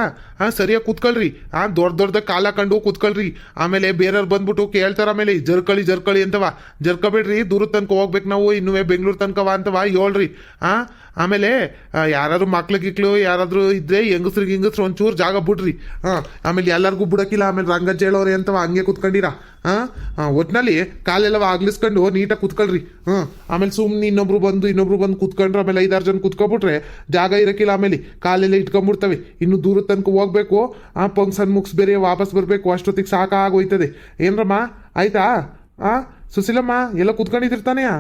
ಸರಿಯಾಗಿ ಕುತ್ಕೊಳ್ರಿ. ದೊಡ್ಡ ಕಾಲ ಹಾಕೊಂಡು ಕುತ್ಕೊಳ್ರಿ. ಆಮೇಲೆ ಬೇರೆಯವ್ರು ಬಂದ್ಬಿಟ್ಟು ಕೇಳ್ತಾರ, ಆಮೇಲೆ ಜರ್ಕಳಿ ಅಂತವ. ಜರ್ಕಬೇಡ್ರಿ, ದೂರದ ತನಕ ಹೋಗ್ಬೇಕು ನಾವು, ಇನ್ನುವೇ ಬೆಂಗಳೂರು ತನಕವ ಅಂತವ ಹೇಳ್ರಿ. ಆಮೇಲೆ ಯಾರಾದ್ರು ಮಕ್ಳು ಯಾರಾದ್ರೂ ಇದ್ರೆ ಹೆಂಗಸ್ರು ಒಂಚೂರು ಜಾಗ ಬಿಡ್ರಿ. ಆಮೇಲೆ ಎಲ್ಲರಿಗೂ ಬಿಡಕ್ಕಿಲ್ಲ. ಆಮೇಲೆ ರಂಗಜ್ಜ ಹೇಳೋರಿ ಅಂತವ ಹಂಗೆ ಕುತ್ಕೊಂಡಿರ. ಒಟ್ನಲ್ಲಿ ಕಾಲೆಲ್ಲ ಆಗ್ಲಿಸ್ಕೊಂಡು ನೀಟಾಗಿ ಕುತ್ಕೊಳ್ರಿ. ಆಮೇಲೆ ಸುಮ್ಮನೆ ಇನ್ನೊಬ್ರು ಬಂದು ಕುತ್ಕೊಂಡ್ರೆ ಆಮೇಲೆ 5-6 ಜನ ಕುತ್ಕೊಬಿಟ್ರೆ ಜಾಗ ಇರಕ್ಕಿಲ್ಲ. ಆಮೇಲೆ ಕಾಲೆಲ್ಲ ಇಟ್ಕೊಂಡ್ಬಿಡ್ತವೆ. ಇನ್ನು ದೂರದ ತನಕ ಹೋಗ್ಬೇಕು. ಫಂಕ್ಷನ್ ಮುಗಿಸ್ ಬೇರೆ ವಾಪಸ್ ಬರಬೇಕು. ಅಷ್ಟೊತ್ತಿಗೆ ಸಾಕಾಗೋಯ್ತದೆ. ಏನ್ರಮ್ಮ ಆಯ್ತಾ? ಸುಶೀಲಮ್ಮ ಎಲ್ಲ ಕುತ್ಕೊಂಡಿದ್ದಿರ್ತಾನೆಯಾ?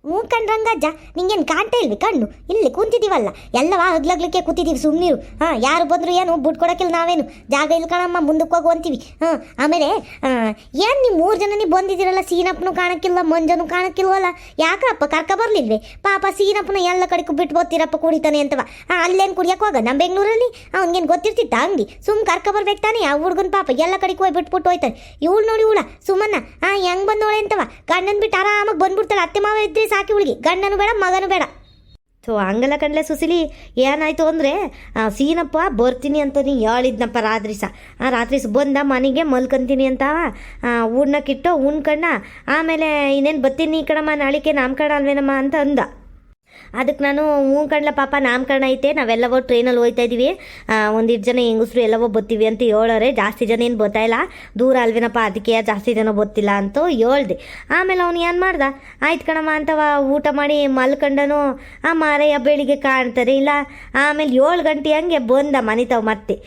ಹ್ಞೂ ಕಣ್ರಂಗಜ್ಜ, ನಿಂಗೇನು ಕಾಣ್ತಾ ಇಲ್ವಿ ಕಣ್ಣು? ಇಲ್ಲಿ ಕೂತಿದ್ದೀವಲ್ಲ, ಎಲ್ಲವ ಹಗ್ಲಗ್ಲಿಕ್ಕೆ ಕೂತಿದ್ದೀವಿ. ಸುಮ್ಮನಿರು. ಯಾರು ಬಂದರು ಏನು ಬಿಟ್ಕೊಡಕ್ಕಿಲ್ಲ ನಾವೇನು. ಜಾಗ ಇಲ್ಲ ಕಣಮ್ಮ, ಮುಂದಕ್ಕೆ ಹೋಗು ಅಂತೀವಿ. ಆಮೇಲೆ ಏನು ನೀವು 3 ಜನ ನೀವು ಬಂದಿದ್ದೀರಲ್ಲ, ಸೀನಪ್ಪನು ಕಾಣಕ್ಕಿಲ್ಲ, ಮಂಜನು ಕಾಣಕ್ಕಿಲ್ವಲ್ಲ. ಯಾಕಪ್ಪ ಕರ್ಕ ಬರ್ಲಿಲ್ವೇ? ಪಾಪ ಸೀನಪ್ಪನ ಎಲ್ಲ ಕಡೆಗೂ ಬಿಟ್ಟು ಬರ್ತೀರಪ್ಪ ಕುಡಿತಾನೆ ಅಂತವ. ಅಲ್ಲೇನು ಕುಡಿಯಕ್ಕೆ ಹೋಗ ನಮ್ಮ ಬೆಂಗಳೂರಲ್ಲಿ? ಅವ್ನಿಗೇನು ಗೊತ್ತಿರ್ತಿತ್ತ ಅಂಗಡಿ? ಸುಮ್ಮ ಕರ್ಕ ಬರ್ಬೇಕು ತಾನೆ. ಆ ಹುಡ್ಗನ ಪಾಪ ಎಲ್ಲ ಕಡೆಗೂ ಹೋಗಿ ಬಿಟ್ಬಿಟ್ಟು ಹೋಯ್ತಾನೆ. ಇವಳು ನೋಡಿ ಇವಳ ಸುಮ್ಮನ ಹೆಂಗೆ ಬಂದವಳೆ ಅಂತವ. ಗಂಡನ ಬಿಟ್ಟು ಆರಾಮಾಗಿ ಬಂದ್ಬಿಡ್ತಾಳೆ. ಅತ್ತೆ ಮಾವ ಇದ್ರೆ ಸಾಕಿ ಹುಡುಗಿ, ಗಂಡನು ಬೇಡ ಮಗನು ಬೇಡ.
ಸೊ ಹಂಗಲ್ಲ ಕಣ್ಲೆ ಸುಶೀಲಿ. ಏನಾಯಿತು ಅಂದರೆ ಸೀನಪ್ಪ ಬರ್ತೀನಿ ಅಂತ ನೀ ಹೇಳಿದ್ನಪ್ಪ ರಾತ್ರಿ ಬಂದ ಮನೆಗೆ ಮಲ್ಕೊಂತೀನಿ ಅಂತ ಊರ್ನಕ್ಕಿಟ್ಟು ಉಣ್ಕಣ್ಣ. ಆಮೇಲೆ ಇನ್ನೇನು ಬರ್ತೀನಿ ಕಣಮ್ಮ, ನಾಳಿಕೆ ನಾಮಕರಣ ಅಲ್ವೇನಮ್ಮ ಅಂತ ಅಂದ. ಅದಕ್ಕೆ ನಾನು ಹ್ಞೂ ಕಣ್ಲ ಪಾಪ ನಾಮಕರಣ ಐತೆ, ನಾವೆಲ್ಲವೋ ಟ್ರೈನಲ್ಲಿ ಹೋಗ್ತಾ ಇದ್ದೀವಿ, 1-2 ಜನ ಹೆಂಗಸ್ರು ಎಲ್ಲವೋ ಬರ್ತೀವಿ ಅಂತ ಹೇಳೋರೆ. ಜಾಸ್ತಿ ಜನ ಏನು ಬರ್ತಾಯಿಲ್ಲ, ದೂರ ಅಲ್ವೇನಪ್ಪ, ಅದಕ್ಕೆ ಜಾಸ್ತಿ ಜನ ಬರ್ತಿಲ್ಲ ಅಂತ ಹೇಳ್ದೆ. ಆಮೇಲೆ ಅವ್ನು ಏನು ಮಾಡ್ದ, ಆಯ್ತು ಕಣಮ್ಮ ಅಂತವ ಊಟ ಮಾಡಿ ಮಲ್ಕೊಂಡನು. ಮಾರಯ್ಯ ಬೆಳಿಗ್ಗೆ ಕಾಣ್ತಾರೆ ಇಲ್ಲ. ಆಮೇಲೆ 7 ಗಂಟೆ ಹಂಗೆ ಬಂದ ಮನಿತಾವ ಮತ್ತೆ.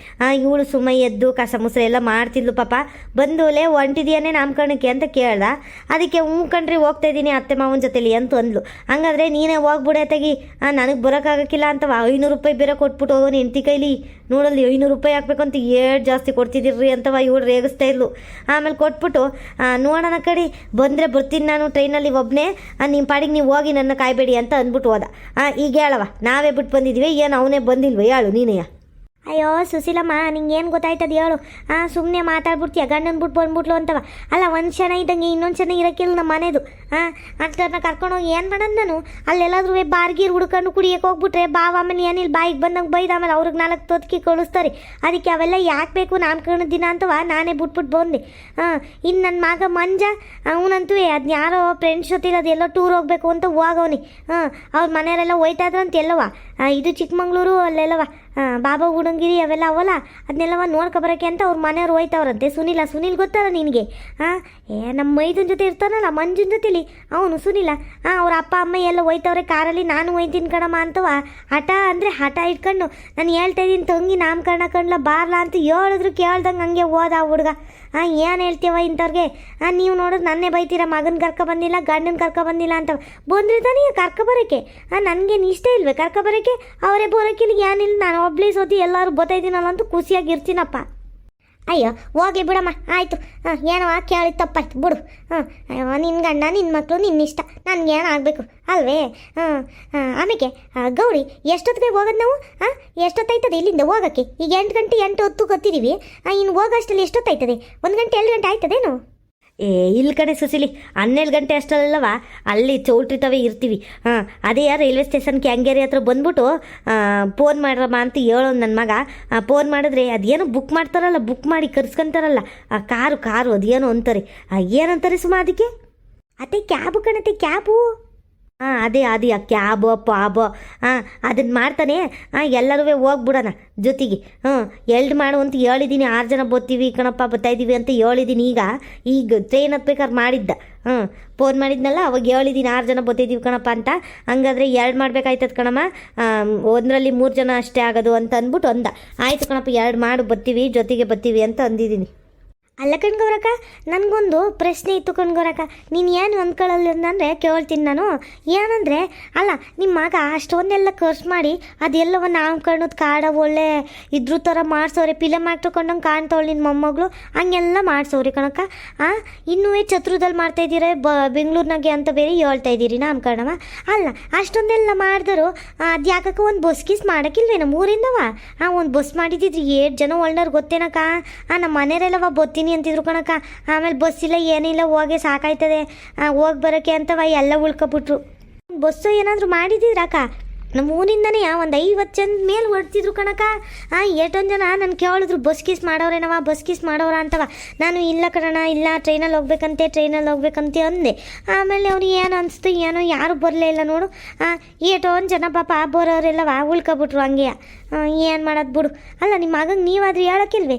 ಇವಳು ಸುಮ್ಮ ಎದ್ದು ಕಸ ಮುಸ್ರೆ ಎಲ್ಲ ಮಾಡ್ತಿದ್ಲು ಪಾಪ. ಬಂದುಲೇ ಹೊಂಟಿದ್ಯಾನೆ ನಾಮಕರಣಕ್ಕೆ ಅಂತ ಕೇಳ್ದ. ಅದಕ್ಕೆ ಹ್ಞೂ ಕಣ್ರಿ ಹೋಗ್ತಾ ಇದ್ದೀನಿ ಅತ್ತೆ ಮಾವನ ಜೊತೆಲಿ ಅಂತ ಅಂದ್ಲು. ಹಂಗಾದ್ರೆ ನೀನೇ ಹೋಗ್ಬಿಡ ತೆಗಿ, ನನಗೆ ಬರೋಕ್ಕಾಗಕ್ಕಿಲ್ಲ ಅಂತವ. 500 ರೂಪಾಯಿ ಬೇರೆ ಕೊಟ್ಬಿಟ್ಟು ಹೋಗೋನು ಹೆಂಡತಿ ಕೈಲಿ. ನೋಡಲ್ಲಿ 500 ರೂಪಾಯಿ ಹಾಕ್ಬೇಕಂತ ಜಾಸ್ತಿ ಕೊಡ್ತಿದ್ದೀರಿ ಅಂತವ ಇವಳು ರೇಗಿಸ್ತಾ ಇದ್ಲು. ಆಮೇಲೆ ಕೊಟ್ಬಿಟ್ಟು ನೋಡೋಣ ಕಡೆ ಬಂದರೆ ಬರ್ತೀನಿ ನಾನು ಟ್ರೈನಲ್ಲಿ ಒಬ್ಬನೇ, ನಿಮ್ಮ ಪಾಡಿಗೆ ನೀವು ಹೋಗಿ ನನ್ನ ಕಾಯ್ಬೇಡಿ ಅಂತ ಅಂದ್ಬಿಟ್ಟು ಹೋದ. ಈಗ ಹೇಳವ, ನಾವೇ ಬಿಟ್ಟು ಬಂದಿದ್ವಿ, ಏನು ಅವನೇ ಬಂದಿಲ್ವ ಹೇಳು ನೀನೆಯ?
ಅಯ್ಯೋ ಸುಶೀಲಮ್ಮ, ನಿಂಗೇನು ಗೊತ್ತಾಯ್ತದ ಹೇಳು? ಸುಮ್ಮನೆ ಮಾತಾಡ್ಬಿಡ್ತೀಯ, ಗಂಡನ ಬಿಟ್ಟು ಬಂದ್ಬಿಟ್ಲು ಅಂತವ. ಅಲ್ಲ, ಒಂದು ಕ್ಷಣ ಇದ್ದಂಗೆ ಇನ್ನೊಂದು ಕ್ಷಣ ಇರೋಕ್ಕಿಲ್ಲ ನಮ್ಮ ಮನೆದು. ಅಂಥವ್ರನ್ನ ಕರ್ಕೊಂಡೋಗಿ ಏನು ಮಾಡೋದು ನಾನು? ಅಲ್ಲೆಲ್ಲಾದ್ರೂ ಬಾರ್ಗೀರು ಹುಡ್ಕೊಂಡು ಕುಡಿಯೋಕೆ ಹೋಗ್ಬಿಟ್ರೆ ಬಾವ ಆಮೇಲೆ ಏನಿಲ್ಲ ಬಾಯಿಗೆ ಬಂದಂಗೆ ಬೈದ ಆಮೇಲೆ ಅವ್ರಿಗೆ 4 ತೊತ್ಕಿ ಕಳಿಸ್ತಾರೆ. ಅದಕ್ಕೆ ಅವೆಲ್ಲ ಯಾಕೆ ಬೇಕು ನಾಮಕರಣದ ದಿನ ಅಂತವ ನಾನೇ ಬಿಟ್ಬಿಟ್ಟು ಬಂದೆ. ಇನ್ನು ನನ್ನ ಮಗ ಮಂಜ ಅವನಂತೂ ಅದನ್ನ ಯಾರೋ ಫ್ರೆಂಡ್ಸ್ ಜೊತೆ ಅದೆಲ್ಲೋ ಟೂರ್ ಹೋಗ್ಬೇಕು ಅಂತ ಹೋಗವನಿ. ಅವ್ರ ಮನೆಯವರೆಲ್ಲ ಹೋಯ್ತಾ ಇದ್ರಂತ ಎಲ್ಲವ. ಇದು ಚಿಕ್ಕಮಂಗ್ಳೂರು ಅಲ್ಲೆಲ್ಲವ ಬಾಬಾ ಗುಡಂಗಿರಿ ಅವೆಲ್ಲ ಅವಲ್ಲ, ಅದನ್ನೆಲ್ಲವ ನೋಡ್ಕೊಬರೋಕ್ಕೆ ಅಂತ ಅವ್ರ ಮನೆಯವ್ರು ಹೋಯ್ತವ್ರಂತೆ. ಸುನಿಲ್ ಗೊತ್ತಲ್ಲ ನಿನಗೆ? ನಮ್ಮ ಮೈದನ ಜೊತೆ ಇರ್ತಾನಲ್ಲ ಮಂಜುನ ಜೊತೆಲಿ, ಅವನು ಸುನಿಲ. ಅವ್ರ ಅಪ್ಪ ಅಮ್ಮ ಎಲ್ಲ ಹೋಯ್ತವ್ರೆ ಕಾರಲ್ಲಿ, ನಾನು ಹೋಯ್ತೀನಿ ಕಣಮ್ಮ ಅಂತವ. ಹಠ ಇಟ್ಕೊಂಡು ನಾನು ಹೇಳ್ತಾ ಇದ್ದೀನಿ ತಂಗಿ ನಾಮಕರಣ ಕಣ್ಲ ಬಾರ್ಲಾ ಅಂತ ಹೇಳಿದ್ರು ಕೇಳ್ದಂಗೆ ಹಂಗೆ ಹೋದ ಆ ಹುಡುಗ. ಏನು ಹೇಳ್ತೀವ ಇಂಥವ್ರಿಗೆ? ನೀವು ನೋಡಿದ್ರೆ ನನ್ನೇ ಬೈತೀರ, ಮಗನ ಕರ್ಕೊ ಬಂದಿಲ್ಲ, ಗಂಡನ ಕರ್ಕೊ ಬಂದಿಲ್ಲ ಅಂತ. ಬಂದ್ರೆ ತಾನೇ ಕರ್ಕೊ ಬರೋಕ್ಕೆ. ನನಗೇನು ಇಷ್ಟ ಇಲ್ವೇ ಕರ್ಕೊ ಬರೋಕ್ಕೆ? ಅವರೇ ಬರೋಕ್ಕಿಲ್ಲ, ಏನಿಲ್ಲ, ನಾನು ಒಬ್ಳೇ ಸೋತಿ ಎಲ್ಲರೂ ಬತ್ತೈದ್ದೀನಲ್ಲ ಅಂತ ಖುಷಿಯಾಗಿರ್ತೀನಪ್ಪ. ಅಯ್ಯೋ ಹೋಗ್ಲಿ ಬಿಡಮ್ಮ, ಆಯಿತು. ಏನೋ ಕೇಳಿ ತಪ್ಪಾಯ್ತು ಬಿಡು. ನಿನ್ನ ಗಂಡ ನಿನ್ನ ಮಕ್ಕಳು ನಿನ್ನಿಷ್ಟ, ನನಗೇನು ಆಗಬೇಕು ಅಲ್ವೇ? ಆಮೇಲೆ ಗೌರಿ ಎಷ್ಟೊತ್ತಿಗೆ ಹೋಗೋದು ನಾವು? ಎಷ್ಟೊತ್ತಾಯ್ತದೆ ಇಲ್ಲಿಂದ ಹೋಗೋಕ್ಕೆ? ಈಗ 8 ಗಂಟೆ 8 ಹೊತ್ತಿದ್ದೀವಿ. ಇನ್ನು ಹೋಗೋಷ್ಟಲ್ಲಿ ಎಷ್ಟೊತ್ತಾಯ್ತದೆ? 1 ಗಂಟೆ 2 ಗಂಟೆ ಆಯ್ತದೇನು?
ಇಲ್ಲಿ ಕಡೆ ಸುಶೀಲಿ 12 ಗಂಟೆ ಅಷ್ಟಲ್ಲವ ಅಲ್ಲಿ ಚೌಟ್ರಿತವೇ ಇರ್ತೀವಿ. ಅದೇ ರೈಲ್ವೆ ಸ್ಟೇಷನ್ ಕ್ಯಾಂಗೇರಿ ಹತ್ರ ಬಂದ್ಬಿಟ್ಟು ಫೋನ್ ಮಾಡ್ರಮ್ಮ ಅಂತ ಹೇಳೋದು ನನ್ನ ಮಗ. ಫೋನ್ ಮಾಡಿದ್ರೆ ಅದೇನೋ ಬುಕ್ ಮಾಡ್ತಾರಲ್ಲ, ಬುಕ್ ಮಾಡಿ ಕರ್ಸ್ಕೊಂತಾರಲ್ಲ, ಕಾರು ಅದೇನೋ ಅಂತಾರೆ. ಏನಂತಾರೆ ಸುಮಾ ಅದಕ್ಕೆ?
ಅತ್ತೆ ಕ್ಯಾಬು ಕಣತೆ, ಕ್ಯಾಬು.
ಹಾಂ ಅದೇ ಕ್ಯಾಬೋ ಪಾಬೋ ಹಾಂ ಅದನ್ನು ಮಾಡ್ತಾನೆ ಎಲ್ಲರೂ ಹೋಗ್ಬಿಡೋಣ ಜೊತೆಗೆ ಎಲ್ಡ್ ಮಾಡು ಅಂತ ಹೇಳಿದ್ದೀನಿ 6 ಜನ ಬರ್ತೀವಿ ಕಣಪ್ಪ ಬರ್ತಾಯಿದ್ದೀವಿ ಅಂತ ಹೇಳಿದ್ದೀನಿ. ಈಗ ಟ್ರೈನ್ ಹತ್ಬೇಕಾದ್ರೆ ಮಾಡಿದ್ದ ಫೋನ್ ಮಾಡಿದ್ನಲ್ಲ ಅವಾಗ ಹೇಳಿದ್ದೀನಿ 6 ಜನ ಬರ್ತಿದ್ದೀವಿ ಕಣಪ್ಪ ಅಂತ. ಹಂಗಾದ್ರೆ 2 ಮಾಡ್ಬೇಕಾಯ್ತದ ಕಣಮ್ಮ, 1ರಲ್ಲಿ 3 ಜನ ಅಷ್ಟೇ ಆಗೋದು ಅಂತ ಅಂದ್ಬಿಟ್ಟು ಆಯಿತು ಕಣಪ್ಪ 2 ಮಾಡು ಬರ್ತೀವಿ ಜೊತೆಗೆ ಬರ್ತೀವಿ ಅಂತ ಅಂದಿದ್ದೀನಿ.
ಅಲ್ಲ ಕಣ್ಗೌರಕ್ಕ, ನನಗೊಂದು ಪ್ರಶ್ನೆ ಇತ್ತು ಕಣ್ಗೌರಕ್ಕ. ನೀನು ಏನು ಅಂದ್ಕೊಳ್ಳಲ್ಲ ಕೇಳ್ತೀನಿ ನಾನು. ಏನಂದರೆ ಅಲ್ಲ, ನಿಮ್ಮ ಮಗ ಅಷ್ಟೊಂದೆಲ್ಲ ಖರ್ಚು ಮಾಡಿ ಅದೆಲ್ಲವ ನಾಮಕರಣದ ಕಾರ್ಡ ಒಳ್ಳೆ ಇದ್ರ ಥರ ಮಾಡಿಸೋರೆ, ಫಿಲಮ್ ಆ್ಯಕ್ಟ್ರ್ ಕೊಂಡಂಗೆ ಕಾಣ್ತಾವಳು ನಿಮ್ಮ ಮೊಮ್ಮಗಳು, ಹಂಗೆಲ್ಲ ಮಾಡಿಸೋರಿ ಕಣಕ್ಕ. ಇನ್ನೂ ಛತ್ರದಲ್ಲಿ ಮಾಡ್ತಾಯಿದ್ದೀರ ಬೆಂಗಳೂರಿನಾಗೆ ಅಂತ ಬೇರೆ ಹೇಳ್ತಾ ಇದ್ದೀರಿ ನಾಮಕರಣವ. ಅಲ್ಲ ಅಷ್ಟೊಂದೆಲ್ಲ ಮಾಡಿದ್ರು ಅದು ಯಾಕಕ್ಕ ಒಂದು ಬಸ್ ಗೀಸ್ ಮಾಡೋಕ್ಕಿಲ್ವೇನೋ ಊರಿಂದವ? ಒಂದು ಬಸ್ ಮಾಡಿದ್ದಿದ್ರಿ 7 ಜನ ಒಳ್ಳೆಯವ್ರು ಗೊತ್ತೇನಕ್ಕ. ನಮ್ಮ ಮನೆಯವರೆಲ್ಲವ ಬರ್ತೀನಿ ಅಂತಿದ್ರು ಕಣಕ್ಕ. ಆಮೇಲೆ ಬಸ್ ಇಲ್ಲ ಏನಿಲ್ಲ, ಹೋಗಿ ಸಾಕಾಯ್ತದೆ ಹೋಗಿ ಬರೋಕ್ಕೆ ಅಂತವ ಎಲ್ಲ ಉಳ್ಕೊಬಿಟ್ರು. ಬಸ್ಸು ಏನಾದರೂ ಮಾಡಿದಿದ್ರಕ್ಕ? ನಮ್ಮ ಊರಿಂದನೇ ಒಂದು 50 ಜನ ಮೇಲೆ ಹೊಡ್ತಿದ್ರು ಕಣಕ್ಕ. ಎಷ್ಟೊಂದು ಜನ ನನ್ನ ಕೇಳಿದ್ರು ಬಸ್ ಗೀಸ್ ಮಾಡೋರೇನವ, ಬಸ್ ಗೀಸ್ ಮಾಡೋರ ಅಂತವ. ನಾನು ಇಲ್ಲ ಕಣಣ, ಇಲ್ಲ ಟ್ರೈನಲ್ಲಿ ಹೋಗ್ಬೇಕಂತೆ ಅಂದೆ. ಆಮೇಲೆ ಅವ್ರಿಗೆ ಏನು ಅನಿಸ್ತು ಏನೋ, ಯಾರು ಬರಲೇ ಇಲ್ಲ ನೋಡು. ಎಷ್ಟೊಂದು ಜನ ಪಾಪ ಬರೋರೆಲ್ಲವ ಉಳ್ಕೊಬಿಟ್ರು ಹಂಗೆ. ಏನು ಮಾಡೋದು ಬಿಡು. ಅಲ್ಲ ನಿಮ್ಮ ಮಗಂಗೆ ನೀವಾದ್ರೂ ಹೇಳೋಕ್ಕಿಲ್ವೇ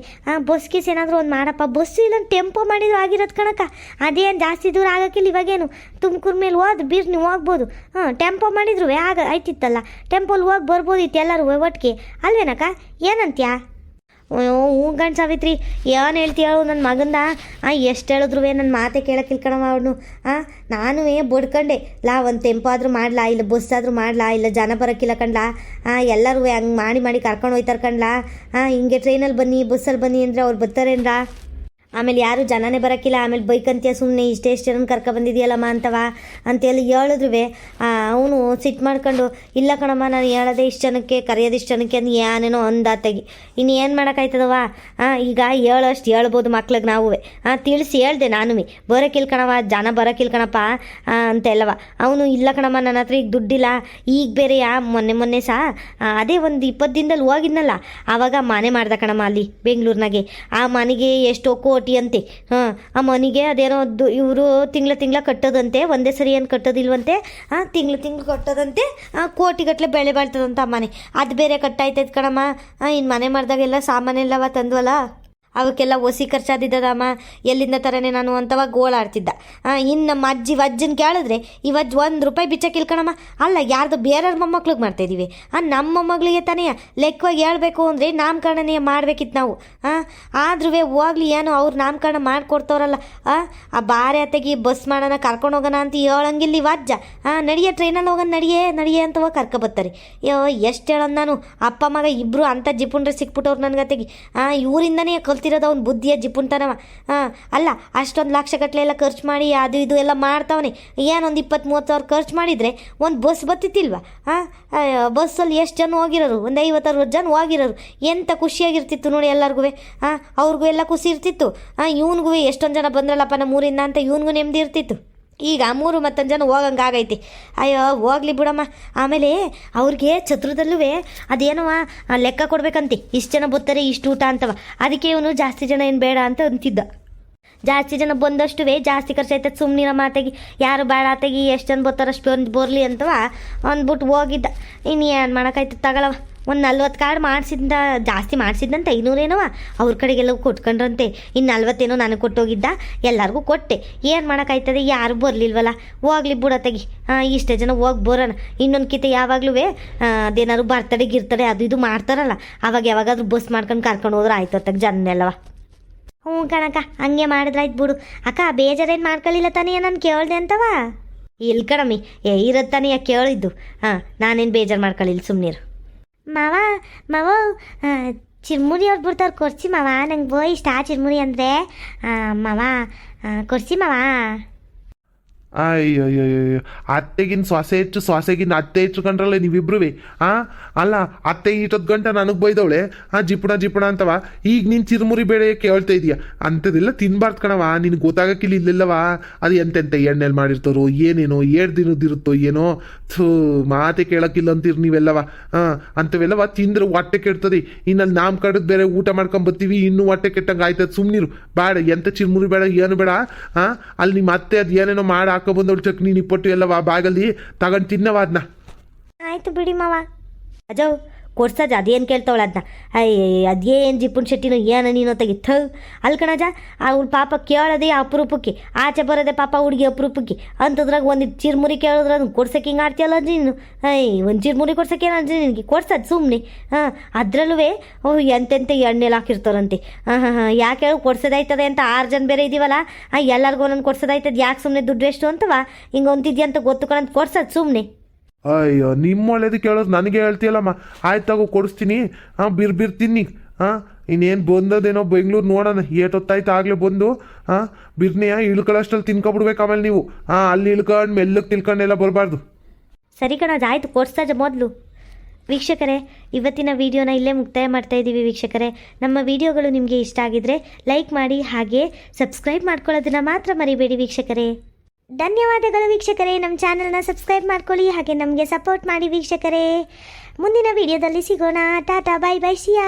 ಬಸ್ ಗೀಸ್ ಏನಾದರೂ ಒಂದು ಮಾಡಪ್ಪ. ಬಸ್ಸು ಇಲ್ಲ ಟೆಂಪೋ ಮಾಡಿದ್ರು ಆಗಿರೋದು ಕಣಕ್ಕ. ಅದೇನು ಜಾಸ್ತಿ ದೂರ ಆಗೋಕ್ಕಿಲ್ಲ. ಇವಾಗೇನು ತುಮಕೂರು ಮೇಲೆ ಹೋದ್ ಬೀರ್ ನೀವು ಹೋಗ್ಬೋದು. ಟೆಂಪೋ ಮಾಡಿದ್ರು ಆಯ್ತಿತ್ತಲ್ಲ, ಟೆಂಪೋಲ್ಲಿ ಹೋಗಿ ಬರ್ಬೋದಿತ್ತು ಎಲ್ಲರೂ ಒಟ್ಟಿಗೆ ಅಲ್ವೇನಕ್ಕ? ಏನಂತ್ಯಾ? ಹ್ಞೂ ಗಂಡು ಸಾವಿತ್ರಿ, ಏನು ಹೇಳ್ತೀಯ ಹೇಳು ನನ್ನ ಮಗಂದ. ಎಷ್ಟು ಹೇಳಿದ್ರು ನನ್ನ ಮಾತೆ ಕೇಳೋಕ್ಕಿಲ್ಲ ಕಣವ ಅವನು. ನಾನು ಬಡ್ಕಂಡೆ ಒಂದು ಟೆಂಪೋ ಆದರೂ ಮಾಡ್ಲಾ, ಇಲ್ಲ ಬಸ್ ಆದರೂ ಮಾಡ್ಲಾ, ಇಲ್ಲ ಜನ ಬರೋಕ್ಕಿಲ್ಲ ಕಣ್ಲಾ. ಎಲ್ಲರೂ ಹಂಗೆ ಮಾಡಿ ಕರ್ಕೊಂಡು ಹೋಯ್ತಾರೆ ಕಣ್ಲಾ. ಹಿಂಗೆ ಟ್ರೈನಲ್ಲಿ ಬನ್ನಿ ಬಸ್ಸಲ್ಲಿ ಬನ್ನಿ ಅಂದರೆ ಅವ್ರು ಬರ್ತಾರೇನ್ರಾ? ಆಮೇಲೆ ಯಾರು ಜನನೇ ಬರೋಕ್ಕಿಲ್ಲ. ಆಮೇಲೆ ಬೈಕಂತೀಯ ಸುಮ್ಮನೆ ಇಷ್ಟೆಷ್ಟು ಜನ ಕರ್ಕೊಬಂದಿದೆಯಲ್ಲಮ್ಮ ಅಂತವ ಅಂತೆಲ್ಲ ಹೇಳಿದ್ರು ಅವನು ಸಿಟ್ಟು ಮಾಡ್ಕೊಂಡು, ಇಲ್ಲ ಕಣಮ್ಮ ನಾನು ಹೇಳೋದೆ ಇಷ್ಟು ಜನಕ್ಕೆ, ಕರೆಯೋದು ಇಷ್ಟು ಜನಕ್ಕೆ ಅಂತ ಏನೇನೋ ಅಂದಾತಾಗಿ. ಇನ್ನು ಏನು ಮಾಡೋಕ್ಕಾಯ್ತದವ? ಈಗ ಹೇಳೋಷ್ಟು ಹೇಳ್ಬೋದು ಮಕ್ಳಿಗೆ ನಾವು. ತಿಳಿಸಿ ಹೇಳ್ದೆ ನಾನು, ಬರೋಕ್ಕಿಲ್ಲ ಕಣವ, ಜನ ಬರೋಕ್ಕಿಲ್ಲ ಕಣಪ್ಪ ಅಂತೆಲ್ಲವ. ಅವನು ಇಲ್ಲ ಕಣಮ್ಮ ನನ್ನ ಹತ್ರ ಈಗ ದುಡ್ಡಿಲ್ಲ. ಈಗ ಬೇರೆ ಮೊನ್ನೆ ಅದೇ ಒಂದು 20 ದಿನದಲ್ಲಿ ಹೋಗಿದ್ನಲ್ಲ, ಆವಾಗ ಮನೆ ಮಾಡ್ದೆ ಕಣಮ್ಮ ಅಲ್ಲಿ ಬೆಂಗಳೂರಿನಾಗೆ. ಆ ಮನೆಗೆ ಎಷ್ಟೋ ಕೋಟಿ ಅಂತೆ. ಆ ಮನೆಗೆ ಅದೇನೋ ಇವರು ತಿಂಗಳ ಕಟ್ಟೋದಂತೆ, ಒಂದೇ ಸರಿ ಏನು ಕಟ್ಟೋದಿಲ್ವಂತೆ. ತಿಂಗಳು ಕಟ್ಟೋದಂತೆ, ಕೋಟಿಗಟ್ಟಲೆ ಬೆಳೆ ಬಾಳ್ತದಂತ ಆ ಮನೆ. ಅದು ಬೇರೆ ಕಟ್ಟಾಯ್ತೈತೆ ಕಣಮ್ಮ. ಇನ್ನು ಮನೆ ಮಾಡಿದಾಗೆಲ್ಲ ಸಾಮಾನೆಲ್ಲವ ತಂದ್ವಲ್ಲ, ಅವಕ್ಕೆಲ್ಲ ಒಸಿ ಖರ್ಚಾದಿದ್ದದಮ್ಮ, ಎಲ್ಲಿಂದ ತರನೇ ನಾನು ಅಂತವಾಗ ಗೋಳಾಡ್ತಿದ್ದ. ಇನ್ನು ನಮ್ಮ ಅಜ್ಜನ ಕೇಳಿದ್ರೆ ಇವತ್ತು ₹1 ಬಿಚ್ಚಕ್ಕಿಲ್ಲ ಕಣಮ್ಮ. ಅಲ್ಲ ಯಾರ್ದು ಬೇರೆಯವ್ರ ಮೊಮ್ಮಕ್ಳಿಗೆ ಮಾಡ್ತಾಯಿದ್ದೀವಿ, ನಮ್ಮ ಮೊಮ್ಮಗಳಿಗೆ ತಾನೇ ಲೆಕ್ಕವಾಗಿ ಹೇಳ್ಬೇಕು ಅಂದರೆ ನಾಮಕರಣನೇ ಮಾಡ್ಬೇಕಿತ್ತು ನಾವು. ಆದ್ರೂ ಹೋಗ್ಲಿ ಏನೋ ಅವ್ರು ನಾಮಕರಣ ಮಾಡಿಕೊಡ್ತವ್ರಲ್ಲ. ಆ ಬಾರೆ ಅತ್ತೆಗೆ ಬಸ್ ಮಾಡೋಣ ಕರ್ಕೊಂಡು ಹೋಗೋಣ ಅಂತ ಹೇಳಂಗಿಲ್ಲ ಇವ ಅಜ್ಜ. ನಡಿಯೇ ಟ್ರೈನಲ್ಲಿ ಹೋಗೋಣ ನಡಿಯೇ ಅಂತ ಹೋಗಿ ಕರ್ಕೊಬತ್ತಾರೆ. ಎಷ್ಟು ಹೇಳೋದು ನಾನು, ಅಪ್ಪ ಮಗ ಇಬ್ಬರು ಅಂಥ ಜಿಪುಣ್ರೆ ಸಿಕ್ಬಿಟ್ಟವ್ರು ನನಗತ್ತೆಗೆ. ಇವರಿಂದನೇ ತಿರೋದು ಅವ್ನು ಬುದ್ಧಿಯ ಜಿಪುಣ್ತನವ. ಅಲ್ಲ ಅಷ್ಟೊಂದು ಲಕ್ಷಗಟ್ಟಲೆ ಎಲ್ಲ ಖರ್ಚು ಮಾಡಿ ಅದು ಇದು ಎಲ್ಲ ಮಾಡ್ತಾವನೆ. ಏನೊಂದು 20-30 ಸಾವಿರ ಖರ್ಚು ಮಾಡಿದರೆ ಒಂದು ಬಸ್ ಬರ್ತಿತ್ತಿಲ್ವ? ಬಸ್ಸಲ್ಲಿ ಎಷ್ಟು ಜನ ಹೋಗಿರೋರು? ಒಂದು 50-60 ಜನ ಹೋಗಿರೋರು. ಎಂಥ ಖುಷಿಯಾಗಿರ್ತಿತ್ತು ನೋಡಿ ಎಲ್ಲರಿಗೂ. ಅವ್ರಿಗೂ ಎಲ್ಲ ಖುಷಿ ಇರ್ತಿತ್ತು. ಇವನಿಗೂ ಎಷ್ಟೊಂದು ಜನ ಬಂದ್ರಲ್ಲಪ್ಪ ನಮ್ಮ ಊರಿಂದ ಅಂತ ಇವನಿಗೂ ನೆಮ್ಮದಿ ಇರ್ತಿತ್ತು. ಈಗ 3 ಮತ್ತೊಂದು ಜನ ಹೋಗಂಗಾಗೈತಿ. ಅಯ್ಯೋ ಹೋಗ್ಲಿ ಬಿಡಮ್ಮ. ಆಮೇಲೆ ಅವ್ರಿಗೆ ಛತ್ರದಲ್ಲೂ ಅದೇನವ ಲೆಕ್ಕ ಕೊಡ್ಬೇಕಂತೆ, ಇಷ್ಟು ಜನ ಬರ್ತಾರೆ ಇಷ್ಟು ಊಟ ಅಂತವ. ಅದಕ್ಕೆ ಇವನು ಜಾಸ್ತಿ ಜನ ಏನು ಬೇಡ ಅಂತ ಅಂತಿದ್ದ. ಜಾಸ್ತಿ ಜನ ಬಂದಷ್ಟು ಜಾಸ್ತಿ ಖರ್ಚಾಯ್ತದೆ, ಸುಮ್ಮನಿರ ಮಾತೆಗೆ ಯಾರು ಬೇಡ ಆತೆಗೆ ಎಷ್ಟು ಜನ ಬರ್ತಾರೆ ಅಷ್ಟು ಬರಲಿ ಅಂತವ ಅಂದ್ಬಿಟ್ಟು ಹೋಗಿದ್ದ. ಇನ್ನು ಏನು ಮಾಡೋಕ್ಕಾಯ್ತು ತಗೊಳವ. ಒಂದು 40 ಕಾರ್ಡ್ ಮಾಡಿಸಿದ್ದ, ಜಾಸ್ತಿ ಮಾಡಿಸಿದ್ದಂತೆ 500 ಅವ್ರ ಕಡೆಗೆಲ್ಲ ಕೊಟ್ಕೊಂಡ್ರಂತೆ. ಇನ್ನು 40 ನನಗೆ ಕೊಟ್ಟೋಗಿದ್ದ, ಎಲ್ಲರಿಗೂ ಕೊಟ್ಟೆ. ಏನು ಮಾಡೋಕ್ಕಾಯ್ತದೆ, ಯಾರು ಬರಲಿಲ್ವಲ್ಲ. ಹೋಗ್ಲಿ ಬಿಡತ್ತೆಗಿ, ಇಷ್ಟೇ ಜನ ಹೋಗಿ ಬರೋಣ. ಇನ್ನೊಂದು ಕಿತ ಯಾವಾಗಲೂ ಅದೇನಾದ್ರು ಬರ್ತಡೇ ಅದು ಇದು ಮಾಡ್ತಾರಲ್ಲ, ಅವಾಗ ಯಾವಾಗಾದ್ರೂ ಬಸ್ ಮಾಡ್ಕೊಂಡು ಕರ್ಕೊಂಡು ಹೋದ್ರೆ ಆಯ್ತು ಅತ್ತಾಗ ಜನನೆಲ್ಲವ. ಹ್ಞೂ ಕಣಕ್ಕ, ಹಂಗೆ ಮಾಡಿದ್ರಾಯ್ತು ಬಿಡು. ಅಕ್ಕ ಬೇಜಾರೇನು ಮಾಡ್ಕೊಳ್ಳಿಲ್ಲ ತಾನೇ ನಾನು ಕೇಳಿದೆ ಅಂತವ?
ಇಲ್ಲಿ ಕಣಮ್ಮಿ, ಇರೋದು ತಾನೇ ಯಾಕೆ ಕೇಳಿದ್ದು. ನಾನೇನು ಬೇಜಾರು ಮಾಡ್ಕೊಳ್ಳಿಲ್ಲ, ಸುಮ್ಮನಿರು.
ಮಾವ ಚಿರ್ಮುರಿ ಅವ್ರು ಬಿಡ್ತಾವ್ರು ಕೊಡ್ಸಿ ಮಾವ. ನಂಗೆ ಇಷ್ಟ ಚಿರ್ಮುರಿ ಅಂದರೆ. ಮಾವ ಕೊಡ್ಸಿ ಮಾವ.
ಅಯ್ಯೋ ಅತ್ತೆಗಿನ ಸೊಸೆಗಿನ ಅತ್ತೆ ಹೆಚ್ಚುಕೊಂಡ್ರಲ್ಲ ನೀವಿಬ್ರು. ಅಲ್ಲ ಅತ್ತೆ ಇಷ್ಟೊತ್ತು ಗಂಟೆ ನನಗೆ ಬೈದವಳೆ ಜಿಪುಣ ಅಂತವ. ಈಗ ನೀನು ಚಿರುಮುರಿ ಬೇಳೆ ಕೇಳ್ತಾ ಇದೀಯ. ಅಂಥದ್ದೆಲ್ಲ ತಿನ್ಬಾರ್ದು ಕಣವ, ನಿನಗೆ ಗೊತ್ತಾಗಕ್ಕಿಲ್ಲ ಇಲ್ಲೆಲ್ಲವ. ಅದು ಎಂತೆಂಥ ಎಣ್ಣೆಲ್ಲಿ ಮಾಡಿರ್ತಾರೋ ಏನೇನೋ, 7 ದಿನದಿರುತ್ತೋ ಏನೋ. ಮಾತೆ ಕೇಳೋಕ್ಕಿಲ್ಲ ಅಂತೀರಿ ನೀವೆಲ್ಲವ. ಅಂಥವೆಲ್ಲವ ತಿಂದ್ರೆ ಹೊಟ್ಟೆ ಕೆಡ್ತದೆ. ಇನ್ನಲ್ಲಿ ನಾಮಕರಣದ ಬೇರೆ ಊಟ ಮಾಡ್ಕೊಂಬರ್ತೀವಿ, ಇನ್ನೂ ಹೊಟ್ಟೆ ಕೆಟ್ಟಂಗೆ ಆಯ್ತದೆ. ಸುಮ್ಮನಿರು, ಬೇಡ ಎಂಥ ಚಿರುಮುರಿ ಬೇಡ ಏನು ಬೇಡ. ಅಲ್ಲಿ ನಿಮ್ಮ ಅತ್ತೆ ಅದು ಏನೇನೋ ಮಾಡಿ ಹಾಕೊಬಂದವಳು ಚಟ್ನಿ ನಿಪ್ಪಟ್ಟು ಎಲ್ಲ ಬ್ಯಾಗಲ್ಲಿ ತಗೊಂಡು ತಿನ್ನವ ಅದನ್ನ.
ಆಯಿತು ಬಿಡಿ ಮಾವ.
ಅಜೋ ಕೊಡ್ಸಜ ಅದೇನು ಕೇಳ್ತಾವಳ ಅದನ್ನ. ಅದೇನು ಜಿಪ್ಪುನ್ ಶೆಟ್ಟಿನೋ ಏನು ನೀನೋ ತೆಗಿತ್ತು ಅಲ್ಲಿ ಕಣಜ. ಅವ್ಳು ಪಾಪ ಕೇಳೋದೇ ಅಪರೂಪಕ್ಕೆ, ಆಚೆ ಬರೋದೆ ಪಾಪ ಹುಡುಗಿ ಅಪರೂಪಕ್ಕೆ ಅಂಥದ್ರಾಗ ಒಂದು ಚಿರ್ಮುರಿ ಕೇಳಿದ್ರೆ ಅದನ್ನ ಕೊಡ್ಸೋಕೆ ಹಿಂಗೆ ಆಡ್ತೀಯಲ್ಲ ನೀನು. ಒಂದು ಚಿರ್ಮುರಿ ಕೊಡ್ಸೋಕೆ ಏನು ನಿನಗೆ ಕೊಡ್ಸೋದು ಸುಮ್ಮನೆ. ಅದರಲ್ಲೂ ಎಂತೆಂತ ಎಣ್ಣೆಲಿ ಹಾಕಿರ್ತಾರಂತೆ. ಯಾಕೆ ಹೇಳು ಕೊಡ್ಸೋದಾಯ್ತದೆ ಅಂತ 6 ಜನ ಬೇರೆ ಇದೀವಲ್ಲ, ಎಲ್ಲರಿಗೂ ಒಂದೊಂದು ಕೊಡ್ಸೋದಾಯ್ತದೆ, ಯಾಕೆ ಸುಮ್ಮನೆ ದುಡ್ಡು ಎಷ್ಟು ಅಂತವ ಹಿಂಗೆ ಒಂತಿದ್ಯಾ ಅಂತ ಗೊತ್ತು ಕಣಂತ ಕೊಡ್ಸೋದು ಸುಮ್ಮನೆ.
ಅಯ್ಯೋ ನಿಮ್ಮ ಒಳ್ಳೇದು ಕೇಳೋದು ನನಗೆ ಹೇಳ್ತೀಯಲ್ಲಮ್ಮ. ಆಯ್ತು ತಗೋ ಕೊಡಿಸ್ತೀನಿ. ಬಿರ್ ತಿನ್ನಿ. ಇನ್ನೇನು ಬಂದದೇನೋ ಬೆಂಗ್ಳೂರು ನೋಡೋಣ ಏಟೊತ್ತಾಯ್ತು ಆಗಲೇ ಬಂದು. ಬಿರ್ನಿಯ ಇಳ್ಕೊಳ್ಳೋಷ್ಟಲ್ಲಿ ತಿನ್ಕೊಬಿಡ್ಬೇಕು ಆಮೇಲೆ ನೀವು. ಅಲ್ಲಿ ಇಳ್ಕೊಂಡು ಮೆಲ್ಲಕ್ಕೆ ತಿಳ್ಕೊಂಡೆಲ್ಲ ಬರಬಾರ್ದು.
ಸರಿ ಕಣಜ, ಆಯಿತು ಕೊಡ್ಸಜ ಮೊದಲು. ವೀಕ್ಷಕರೇ, ಇವತ್ತಿನ ವಿಡಿಯೋನ ಇಲ್ಲೇ ಮುಕ್ತಾಯ ಮಾಡ್ತಾ ಇದ್ದೀವಿ ವೀಕ್ಷಕರೇ. ನಮ್ಮ ವಿಡಿಯೋಗಳು ನಿಮಗೆ ಇಷ್ಟ ಆಗಿದ್ರೆ ಲೈಕ್ ಮಾಡಿ, ಹಾಗೆ ಸಬ್ಸ್ಕ್ರೈಬ್ ಮಾಡ್ಕೊಳ್ಳೋದನ್ನ ಮಾತ್ರ ಮರಿಬೇಡಿ ವೀಕ್ಷಕರೇ. ಧನ್ಯವಾದಗಳು ವೀಕ್ಷಕರೇ. ನಮ್ಮ ಚಾನಲ್ನ ಸಬ್ಸ್ಕ್ರೈಬ್ ಮಾಡ್ಕೊಳ್ಳಿ, ಹಾಗೆ ನಮಗೆ ಸಪೋರ್ಟ್ ಮಾಡಿ ವೀಕ್ಷಕರೇ. ಮುಂದಿನ ವಿಡಿಯೋದಲ್ಲಿ ಸಿಗೋಣ. ಟಾಟಾ, ಬೈ ಬೈ, ಸಿಯಾ.